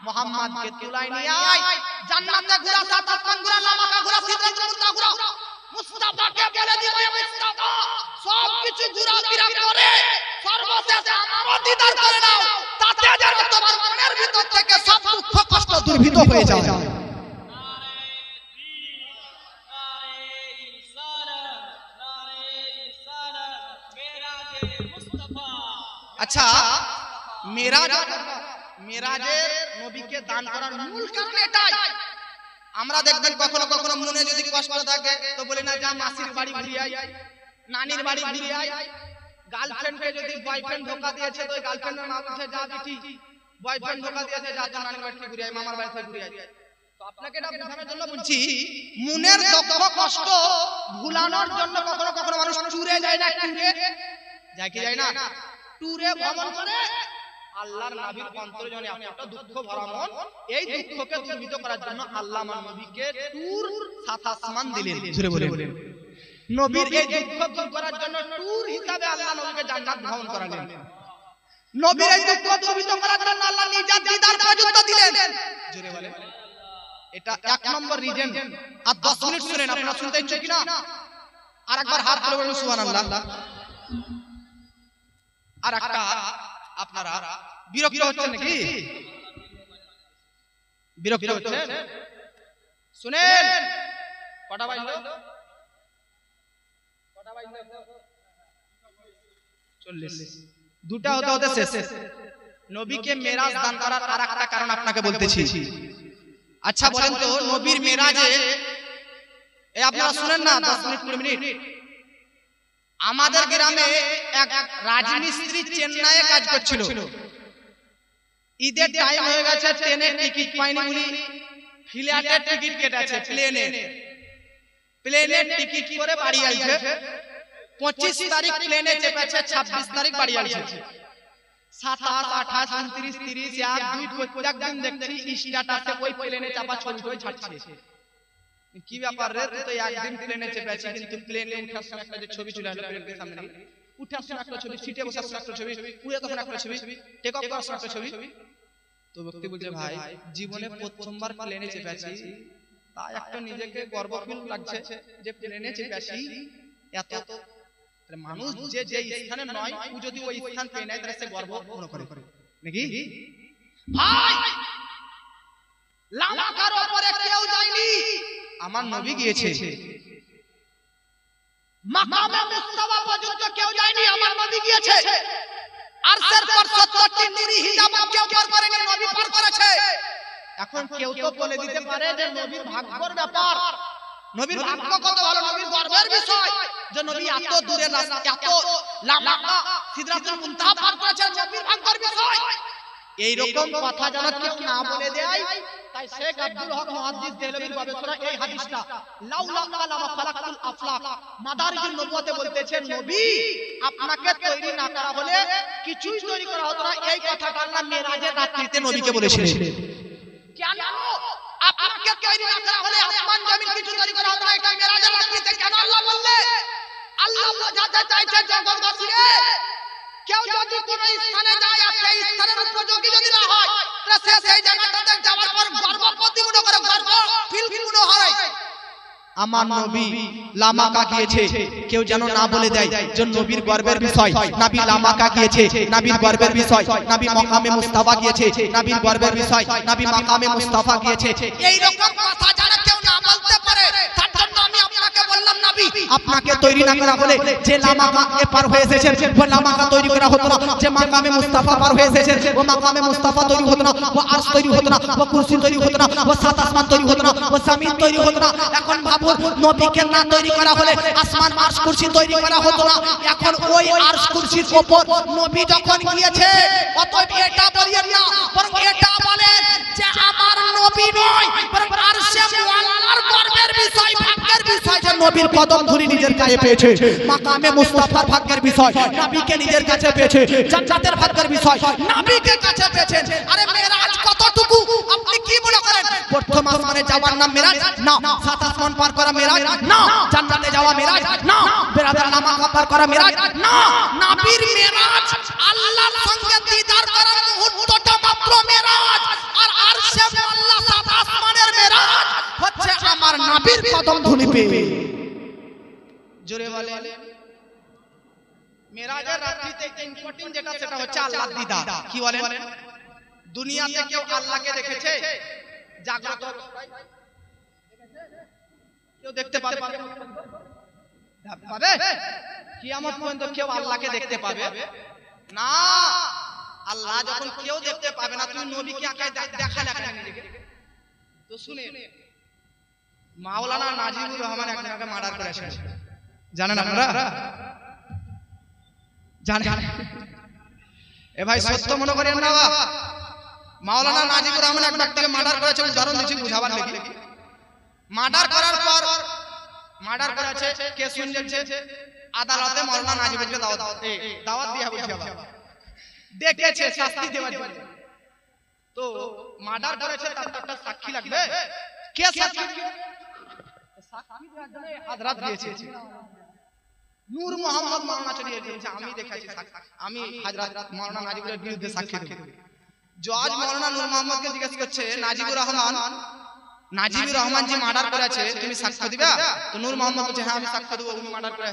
মুহাম্মদকে তুলাই নিয়ে আয়, জান্নাতে ঘোরা, সাত আসমান ঘোরা, লামাকা ঘোরা, সিদরাতুল মুনতাহা ঘোরা। মুস্তাফাকে বলে দিব এ মুস্তাফা সব কিছু ঘোরাফেরা করে সর্বশেষ আমার দিদার করে নাও, তাতে যেন তোমার মনের ভিতর থেকে সব দুঃখ কষ্ট দূরীভূত হয়ে যায়। আচ্ছা, মেরাজের নবীকে দান করার মূল কারণ এটাই। আমরা দেখবেন কখনো কখনো মনে যদি কষ্ট থাকে তো বলি না যা মাসির বাড়ি ঘুরে আই, নানির বাড়ি ঘুরে আই। গার্লফ্রেন্ডকে যদি বয়ফ্রেন্ড ধোকা দিয়েছে তো গার্লফ্রেন্ডের না উঠে যা বিটি, বয়ফ্রেন্ড ধোকা দিয়েছে যা যা নানির বাড়ি থেকে ঘুরে আই, মামার বাড়ি থেকে ঘুরে আই। তো আপনাকে এটা বোঝানোর জন্য বলছি, মনের দুঃখ কষ্ট ভুলানোর জন্য কখনো কখনো মানুষ ট্যুরে যায় না, ট্যুরে যায় কি যায় না, ট্যুরে ভ্রমণ করে। আল্লাহর নবীর অন্তর্জনে এতটা দুঃখ ভরা মন, এই দুঃখকে দূরীভূত করার জন্য আল্লাহ আমার নবীকে ট্যুর সাত আসমান দিলেন। জোরে বলেন, নবীর এই দুঃখ দূর করার জন্য ট্যুর হিসাবে আল্লাহ নবীকে জান্নাত ভ্রমণ করালেন। নবীর এই দুঃখ দূরীভূত করার জন্য আল্লাহ নিজের দিদার পর্যন্ত দিলেন। জোরে বলেন, এটা এক নম্বর রিজন। আর 10 মিনিট শুনেন, আপনারা শুনতে ইচ্ছুক কিনা? আরেকবার হাত তুলে বলুন সুবহানাল্লাহ। আর একটা, আপনারা বিরক্ত হচ্ছেন নাকি? বিরক্ত হচ্ছেন? শুনেন, কটা বাজলো? 40, দুটা হতে হতে শেষ। নবীকে মেরাজ দান করার আরেকটা কারণ আপনাকে বলতেছি। আচ্ছা বলেন তো, নবীর মেরাজে এই আপনারা শুনেন না 10 মিনিট 20 মিনিট। আমাদের গ্রামে এক রাজমিস্ত্রি চেন্নাইয়ে কাজ করছিল। ঈদের টাইম হয়ে গেছে, ট্রেনের টিকিট পায়নি বলি ফ্লাইটের টিকিট কেটেছে, প্লেনের টিকিট করে বাড়ি আইছে। 25 তারিখ প্লেনে চেপেছে, 26 তারিখ বাড়ি আইছে। 27, 28, 29, 30, 1, 2 প্রত্যেক দিন দেখছি স্ট্যাটাসে ওই প্লেনে চাপা ছবি ছাড়ছে। কি ব্যাপার রে, তুই তো একদিন প্লেনে চেপেছিস কিন্তু প্লেনে উঠার সময় একটা যে ছবি চলে আসলো প্লেনের সামনে, উঠার সময় একটা ছবি, সিটে বসার সময় একটা ছবি, উড়ে তখন একটা ছবি, টেক অফ করার সময় একটা ছবি। তো ব্যক্তি বলছে ভাই জীবনে প্রথমবার প্লেনে চেপেছি, তাই একটা নিজেকে গর্ব ফিল লাগছে যে প্লেনে চেপেছি। এত মানুষ যে যে স্থানে নয়, ও যদি ওই স্থান পেয়ে নেয় তাহলে সে গর্ব মনে করে নাকি? ভাই লামাকার উপরে কেউ যায়নি, আমার নবী গিয়েছে। মাকামে মুস্তাফা পর্যন্ত কেউ যায়নি, আমার নবী গিয়েছে। আরশের পর 70টি নূরি হিজাব কেউ পার করেনি, নবী পার করেছে। এখন কেউ তো বলে দিতে পারে যে নবীর ভাগ্যর ব্যাপার, নবীর ভাগ্য কত ভালো, নবীর গর্বের বিষয় যে নবী এত দূরের রাস্তা, এত লামাকা সিদরাতুল মুনতাহা পার করেছেন, নবীর ভাগ্যের বিষয়। এই রকম কথা যেন কেউ না বলে দেয়, তাই শেখ আব্দুল হক মুহাদ্দিস দেহলভির গবেষণা এই হাদিসটা লাউলা কালামা খালাকাতুল আফলাক মাদারিজুন নবুওয়াতে বলতেছেন, নবী আপনাকে তৈরি না করা হলে কিছুই তৈরি করা হতো না। এই কথাটা আল্লাহ মেরাজের রাত্রিতে নবীকে বলেছিলেন। কেন আপনাকে তৈরি না করা হলে আসমান জমিন কিছু তৈরি করা হতো না, এটা মেরাজের রাত্রিতে কেন আল্লাহ বললেন? আল্লাহ বোঝাতে চাইছে জগৎবাসীকে, কেউ যদি কোন স্থানে যায় আর সেই স্থানের উপযোগী যদি না হয়, তাহলে সেই জায়গাটাতে যাওয়ার পর গর্ব প্রতিমূল করে, গর্ব ফিলফিল হয়। আমার নবী লামাকা গিয়েছে, কেউ যেন না বলে দেয় যে নবীর গর্বের বিষয়। নবী লামাকা গিয়েছে, নবীর গর্বের বিষয়। নবী মাকামে মুস্তাফা গিয়েছে, নবীর গর্বের বিষয়। নবী মাকামে মুস্তাফা গিয়েছে। এই রকম কথা যারা কেউ না বলতে পারে, তার জন্য আমি আপনাকে বললাম, নবী আপনাকে তৈরি না করা হলে যে লামাকা এ পার হয়ে এসেছেন, ও লামাকা তৈরি করা হতো না। যে মাকামে মুস্তাফা পার হয়ে এসেছেন, ও মাকামে মুস্তাফা তৈরি হতো না। ও আরশ তৈরি হতো না, ও কুরসি তৈরি হতো না, ও সাত আসমান তৈরি হতো না, ও জমিন তৈরি হতো না। এখন ভাবুন, নবীকে না তৈরি করা হলে আসমান আরশ কুরসি তৈরি করা হতো না। এখন ওই আরশ কুরসির উপর নবী যখন গিয়েছে, অতএব এটা বলিয়েন না, বরং এটা বলেন যে আমার নবী নয়, বরং আরশে মুআল্লার গর্বের বিষয়, ভাগ্যের বিষয় যে নবীর কদম ধরে নিজের কাছে পেয়েছে। মাকামে মুস্তাফার ভাগ্যের বিষয়, নবীকে নিজের কাছে পেয়েছে। জান্নাতের ভাগ্যের বিষয়, নবীকে কাছে পেয়েছেন। আরে মেরাজ কতটুকু আপনি কি মনে করেন? প্রথম আসমানে যাওয়ার নাম মেরাজ না, সাত আসমান পার করা মেরাজ না, জান্নাতে যাওয়া মেরাজ না, বেরাদার লামাকা পার করা মেরাজ না। নবীর মেরাজ আল্লাহর সঙ্গে দিদার করার মুহূর্তটা মাত্র মেরাজ, আর আরশে মুআল্লা সাত আসমানের মেরাজ হচ্ছে আমার নবীর কদম ধরে পেয়ে। জোরে বলেন, মেরাজের রাত্রিতে ইম্পর্টেন্ট যেটা সেটা হচ্ছে আল্লাহর দিদার। কি বলেন? দুনিয়াতে কেউ আল্লাহকে দেখেছে জাগ্রত অবস্থায়? কেউ দেখতে পাবে? কিয়ামত পর্যন্ত কেউ আল্লাহকে দেখতে পাবে না। আল্লাহ যখন কেউ দেখতে পাবে না, তুমি নবীকে আঁকায় দেখা লাগবে নিজেকে। তো শুনে মাওলানা নাজিবুর রহমান একজনকে মার্ডার করেছেন, জানেন আপনারা? জানেন? এ ভাই সত্য মনে করেন না বাবা, মাওলানা নাজিবুর রহমান এক ব্যক্তিকে মার্ডার করেছে। উদাহরণ দিচ্ছি বুঝাবার লাগি। মার্ডার করার পর মার্ডার করেছে, কেস শুনছে আদালতে, মাওলানা নাজিবুরকে দাওয়াত দিয়া বুঝিয়ে দেখেছে শাস্তি দেওয়ার জন্য। তো মার্ডার করেছে, তার একটা সাক্ষী লাগবে। কে সাক্ষী? সাক্ষী দেওয়ার জন্য হযরত দিয়েছে নূর মোহাম্মদ মাওলানা চলিয়ে দিয়েছে। আমি দেখাইছি, আমি হযরত মাওলানা নাজিবুরের বিরুদ্ধে সাক্ষী দেব। জজ মাওলানা নূর মোহাম্মদকে জিজ্ঞেস করছে, নাজিবুর রহমান যে মার্ডার করেছে, তুমি সাক্ষ্য দিবা? তো নূর মোহাম্মদ বলছে, হ্যাঁ আমি সাক্ষ্য দেব, উনি মার্ডার করে।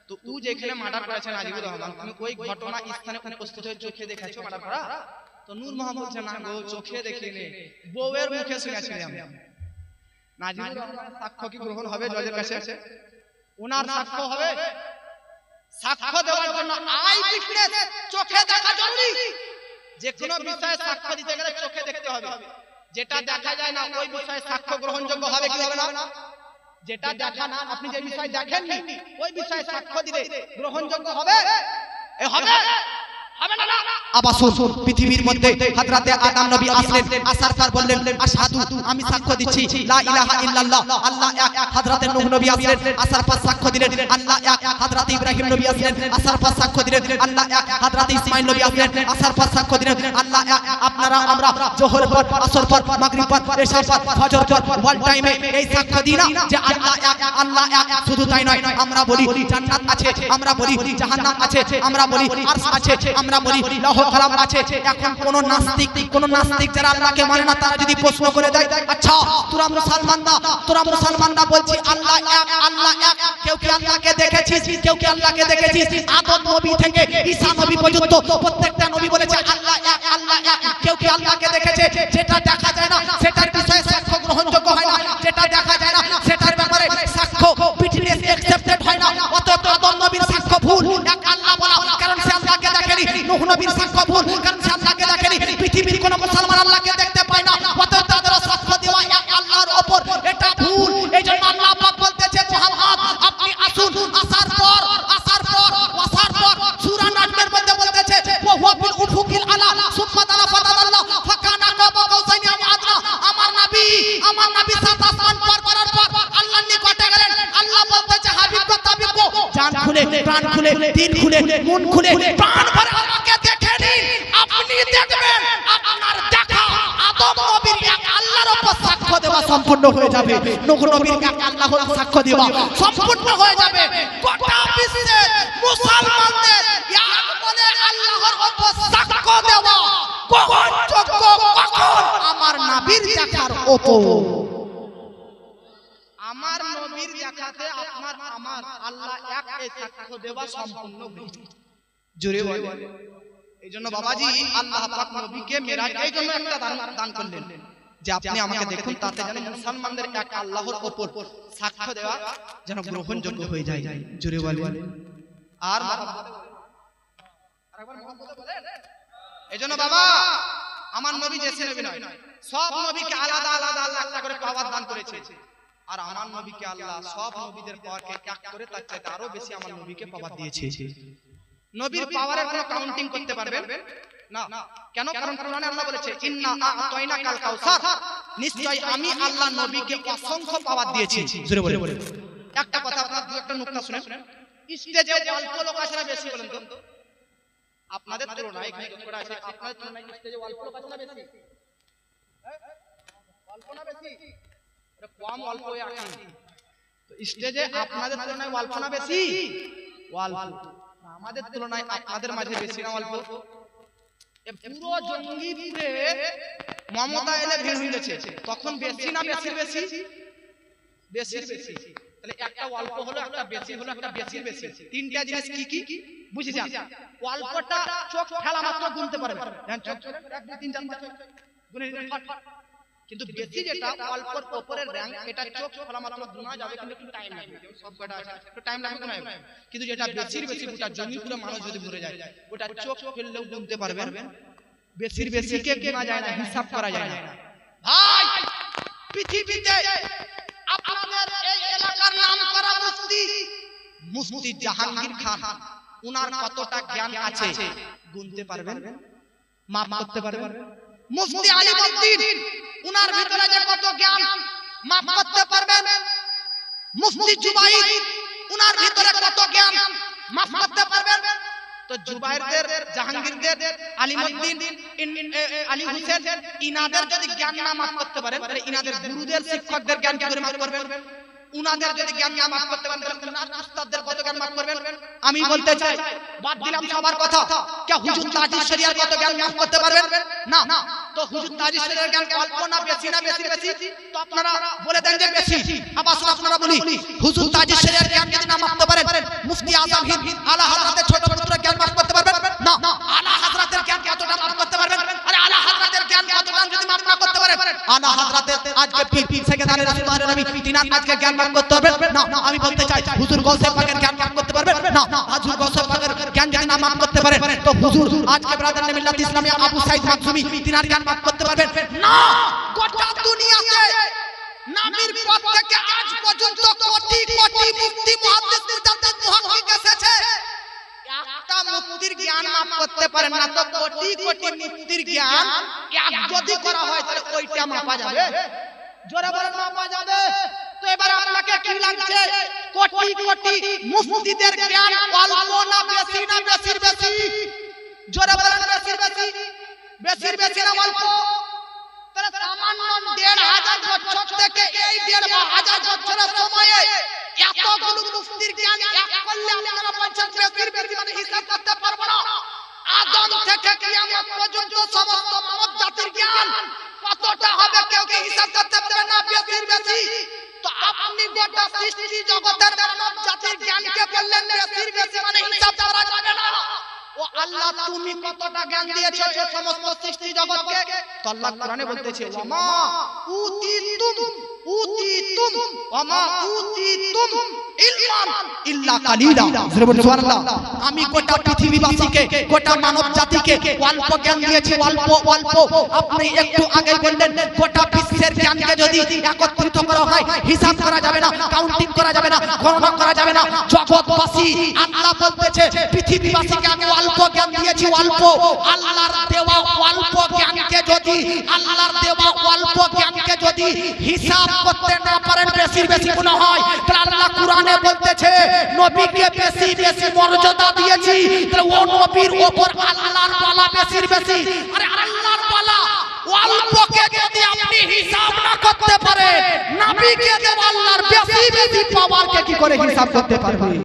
তো ও যেখানে মার্ডার করেছে নাজিবুর রহমান, তুমি ওই ঘটনা স্থানে উপস্থিত হয়ে চোখে দেখেছো মার্ডার করা? তো নূর মোহাম্মদ বলছে, না গো, চোখে দেখিনি, বউয়ের মুখে শুনেছিলাম। নাজিবুর রহমানের সাক্ষ্য কি গ্রহণ হবে জজের কাছে? ওনার সাক্ষ্য হবে? সাক্ষ্য দেওয়ার জন্য আই উইটনেস, চোখে দেখা জরুরি। যে কোনো বিষয়ে সাক্ষ্য দিতে গেলে চোখে দেখতে হবে। যেটা দেখা যায় না ওই বিষয়ে সাক্ষ্য গ্রহণযোগ্য হবে কি হবে না? যেটা দেখা না, আপনি যে বিষয় দেখেননি ওই বিষয়ে সাক্ষ্য দিলে গ্রহণযোগ্য হবে? হবে হবে না? আবার শুন, পৃথিবীর মধ্যে হযরতে আদম নবী আসলেন, আসার পর বললেন, আশহাদু, আমি সাক্ষ্য দিচ্ছি লা ইলাহা ইল্লাল্লাহ, আল্লাহ এক। হযরতে নূহ নবী আসলেন, আসার পর সাক্ষ্য দিলেন, আল্লাহ এক। হযরতে ইব্রাহিম নবী আসলেন, আসার পর সাক্ষ্য দিলেন, আল্লাহ এক। হযরতে ইসমাঈল নবী আসলেন, আসার পর সাক্ষ্য দিলেন, আল্লাহ এক। আপনারা আমরা যোহর পর, আসর পর, মাগরিব পর, এশা পর, ফজর পর, ওয়াল টাইমে এই সাক্ষ্য দিই না যে আল্লাহ এক, আল্লাহ এক। শুধু তাই নয়, আমরা বলি জান্নাত আছে, আমরা বলি জাহান্নাম আছে, আমরা বলি আরশ আছে, আমরা বলি লৌহ কলম আছে। এখন কোন নাস্তিক যারা আল্লাহকে মানে না, তারা যদি প্রশ্ন করে দেয়, আচ্ছা তোরা মুসলমানরা বলছি আল্লাহ এক, আল্লাহ এক, কেউ কি আল্লাহকে দেখেছিস? কেউ কি আল্লাহকে দেখেছিস? আদম নবী থেকে ঈসা নবী পর্যন্ত প্রত্যেকটা নবী বলেছে আল্লাহ এক, আল্লাহ এক। কেউ কি আল্লাহকে দেখেছে? যেটা দেখা যায় না সেটার বিষয়ে সাক্ষ্য গ্রহণযোগ্য হয় না, যেটা দেখা যায় না সেটার ব্যাপারে সাক্ষ্য উইটনেস অ্যাকসেপ্টেড হয় না। অতএব আদম নবীর সাক্ষ্য ভুল, এক আল্লাহ বলা, কারণ সে আল্লাহকে দেখেনি। নূহ নবীর সাক্ষ্য ভুল, কারণ সে আল্লাহকে দেখেনি। পৃথিবীর কোন মুসলমান আল্লাহকে দেখতে পায় না। অতএব প্রাণ খুলে, দিল খুলে, মন খুলে, প্রাণ ভরে আমাকে দেখে নিন। আপনি দেখবেন আপনার দেখা আদম নবীর এক আল্লাহর উপর সাক্ষ্য দেওয়া সম্পূর্ণ হয়ে যাবে। নূহ নবীর এক আল্লাহর সাক্ষ্য দেওয়া সম্পূর্ণ হয়ে যাবে। গোটা বিশ্বের মুসলমানদের এক বলে আল্লাহর উপর সাক্ষ্য দেওয়া গ্রহণযোগ্য কখন? আমার নবীর দেখার উপর। আমার নবীর দেখাতে আপনার আমার আল্লাহ এক, এই সাক্ষ্য দেওয়া সম্পূর্ণ হয়েছে। জোরে বলেন। এইজন্য বাবাজি আল্লাহ পাক নবীকে মেরাজ এই জন্য একটা দান করলেন যে আপনি আমাকে দেখুন, তাতে যেন মুসলমানদের এক আল্লাহর উপর সাক্ষ্য দেওয়া যেন গ্রহণযোগ্য হয়ে যায়। জোরে বলেন। আর এইজন্য বাবা আমার নবী যে নবী নয়, সব নবীকে আলাদা আলাদা আল্লাহ একটা করে পাওয়ার দান করেছে। আর আমার নবীকে আল্লাহ সব নবীদের পাওয়ারকে এক করে তার চাইতে আরো বেশি আমার নবীকে পাওয়ার দিয়েছে। নবীর পাওয়ারের কোনো কাউন্টিং করতে পারবেন না। কেন? কারণ কোরআনে আল্লাহ বলেছে ইন্না আ'তাইনাকাল কাউসার, নিশ্চয় আমি আল্লাহ নবীকে অসংখ্য পাওয়ার দিয়েছি। জোরে বলে। একটা কথা আপনারা দুই একটা নুকতা শুনেন। স্টেজে অল্প লোক আছে না বেশি বলেন তো? আপনাদের তুলনায় এখানে যতটা আছে আপনাদের তুলনায় স্টেজে অল্প লোক আছে না বেশি? অল্প না বেশি? এটা কম অল্প হয়ে আছে। তো স্টেজে আপনাদের তুলনায় অল্প না বেশি? অল্প। আমাদের তুলনায় আপনাদের মাঝে বেশি না অল্প? পুরো জঙ্গিপুরে মমতা এলে ভিড় হয়ে গেছে, তখন বেশি না বেশির বেশি? বেশির বেশি। তাহলে একটা অল্প হলো, একটা বেশি হলো, একটা বেশির বেশি। তিনটা জিনিস কি কি বুঝে যান? অল্পটা চোখ ফেলা মাত্র গুনতে পারবেন, চোখ 1 2 3 4 5 গুনে নিলেন ফট। কিন্তু বেশি যেটা অল্পর উপরের র‍্যাঙ্ক, এটা চোখ ফেলা মাত্র গুনা যাবে, কিন্তু একটু টাইম লাগবে। সব কটা আছে একটু টাইম লাগবে না। কিন্তু যেটা বেশির বেশি, গোটা জমিপুরে মানুষ যদি ভরে যায়, ওটা চোখ ফেললেও গুনতে পারবেন। বেশির বেশিকে গোনা যায় না, হিসাব করা যায় না। ভাই পৃথিবীতে আপনাদের এই এলাকার নাম করা মুফতি জাহাঙ্গীর খান, উনার কতটা জ্ঞান আছে গুনতে পারবেন? মাপ করতে পারবেন? মুফতি আলিমউদ্দিন, উনার ভিতরে যে কত জ্ঞান মাপ করতে পারবেন? মুফতি জুবাইর, উনার ভিতরে কত জ্ঞান মাপ করতে পারবেন? তো জুবাইরদের, জাহাঙ্গীরদের, আলিমউদ্দিন, আলী হোসেন, ইনাদের যদি জ্ঞান না মাপ করতে পারেন, তাহলে ইনাদের গুরুদের, শিক্ষকদের জ্ঞান কি করে মাপ করবেন? উনাদের যদি জ্ঞান না মাপ করতে পারেন, তাহলে উনার উস্তাদদের কত জ্ঞান মাপ করবেন? আমি বলতে চাই, বাদ দিলাম সবার কথা, কে হুজুর তাজির শরিয়ার কত জ্ঞান মাপ করতে পারবেন? না। তো হুজুর তাজির শরিয়ার জ্ঞান অল্প না বেশি না বেশি বেশি? তো আপনারা বলে দেন যে বেশি। আবার আপনারা বলি হুজুর তাজির শরিয়ার জ্ঞান যদি না মাপতে পারেন, মুফতি আজম হিন্দ আলা হযরতের ছোট পুত্র জ্ঞান মাপ করতে পারবেন? না। আলা হযরতের জ্ঞান কতটা মাপ করতে পারবেন? আরে আলা হযরতের জ্ঞান কতটা যদি মাপ না করতে পারেন, আলা হযরতের আজকে পীর সেকেন্ডারি রাসূলুল্লাহ নবী তিনার আজকে জ্ঞান মাপ করতে পারবেন? না। আমি বলতে চাই হুজুর গৌসে পাকের জ্ঞান মাপ করতে পারবেন? না। হুজুর গৌসে পাকের জ্ঞান যদি না মাপ করতে পারেন, তো হুজুর আজকে ব্রাদার মিল্লাত ইসলামী আবু সাইদ মাকজুমি তিনার জ্ঞান মাপ করতে পারবেন? না। গোটা দুনিয়াতে নবীর পর থেকে আজ পর্যন্ত কোটি কোটি মুফতি, মুহাদ্দিস, মুজাদ্দিদ, মুহাক্কিক এসেছে, একটা মুফতির জ্ঞান মাপ করতে পারেন না। তো কোটি কোটি মুফতির জ্ঞান এক যদি করা হয়, তাহলে ওইটা মাপা যাবে? জোরে বলেন, মাপা যাবে? তো এবার আপনাকে কি লাগছে? কোটি কোটি মুফতিদের জ্ঞান অল্প না বেশি না বেশির বেশি? জোরে বলেন, বেশির বেশি? বেশির বেশি না অল্প? তাহলে সামান্য ১৫০০ বছর থেকে এই ১৫০০ বছরের সময়ে এতগুলো মুফতির জ্ঞান এক করলে আপনারা বলছেন বেশির বেশি, মানে হিসাব করতে পারবো না। আদম থেকে কিয়ামত পর্যন্ত সমস্ত মানব জাতির জ্ঞান কতটা হবে কেউ কি হিসাব করতে পারবে না? বেশির বেশি। তো আপনি গোটা সৃষ্টি জগতের মানব জাতির জ্ঞানকে বললেন বেশির বেশি, মানে হিসাব করা যাবে না। ও আল্লাহ, তুমি কতটা জ্ঞান দিয়েছো এই সমস্ত সৃষ্টি জগৎকে? তো আল্লাহ কোরআনে বলতেছে ওয়ামা উতিতুম ওয়ামা উতিতুম ইলমান ইল্লা কালিলা। সুবহানাল্লাহ। আমি গোটা পৃথিবীবাসীকে, গোটা মানব জাতিকে অল্প জ্ঞান দিয়েছি, অল্প অল্প। আপনি একটু আগে বললেন গোটা বিশ্বের জ্ঞানকে যদি একত্রিত করা হয়, হিসাব করা যাবে না, কাউন্টিং করা যাবে না, গণনা করা যাবে না। জগৎবাসী, আল্লাহ বলতেছে পৃথিবীবাসীকে আমি অল্প জ্ঞান দিয়েছি, অল্প। আল্লাহর দেওয়া অল্প জ্ঞানকে যদি, আল্লাহর দেওয়া অল্প জ্ঞানকে যদি যদি হিসাব করতে না পারেন বেশি বেশি গুনাহ হয়। তাহলে আল্লাহ কুরআনে বলতেছে নবীকে বেশি বেশি মর্যাদা দিয়েছি, তাহলে ও নবীর উপর আল্লাহর পালা বেশি বেশি। আরে আল্লাহর পালা অল্পকে যদি আপনি হিসাব না করতে পারেন, নবীকে যে আল্লাহর বেশি বেশি পাওয়ারকে কি করে হিসাব করতে পারবে?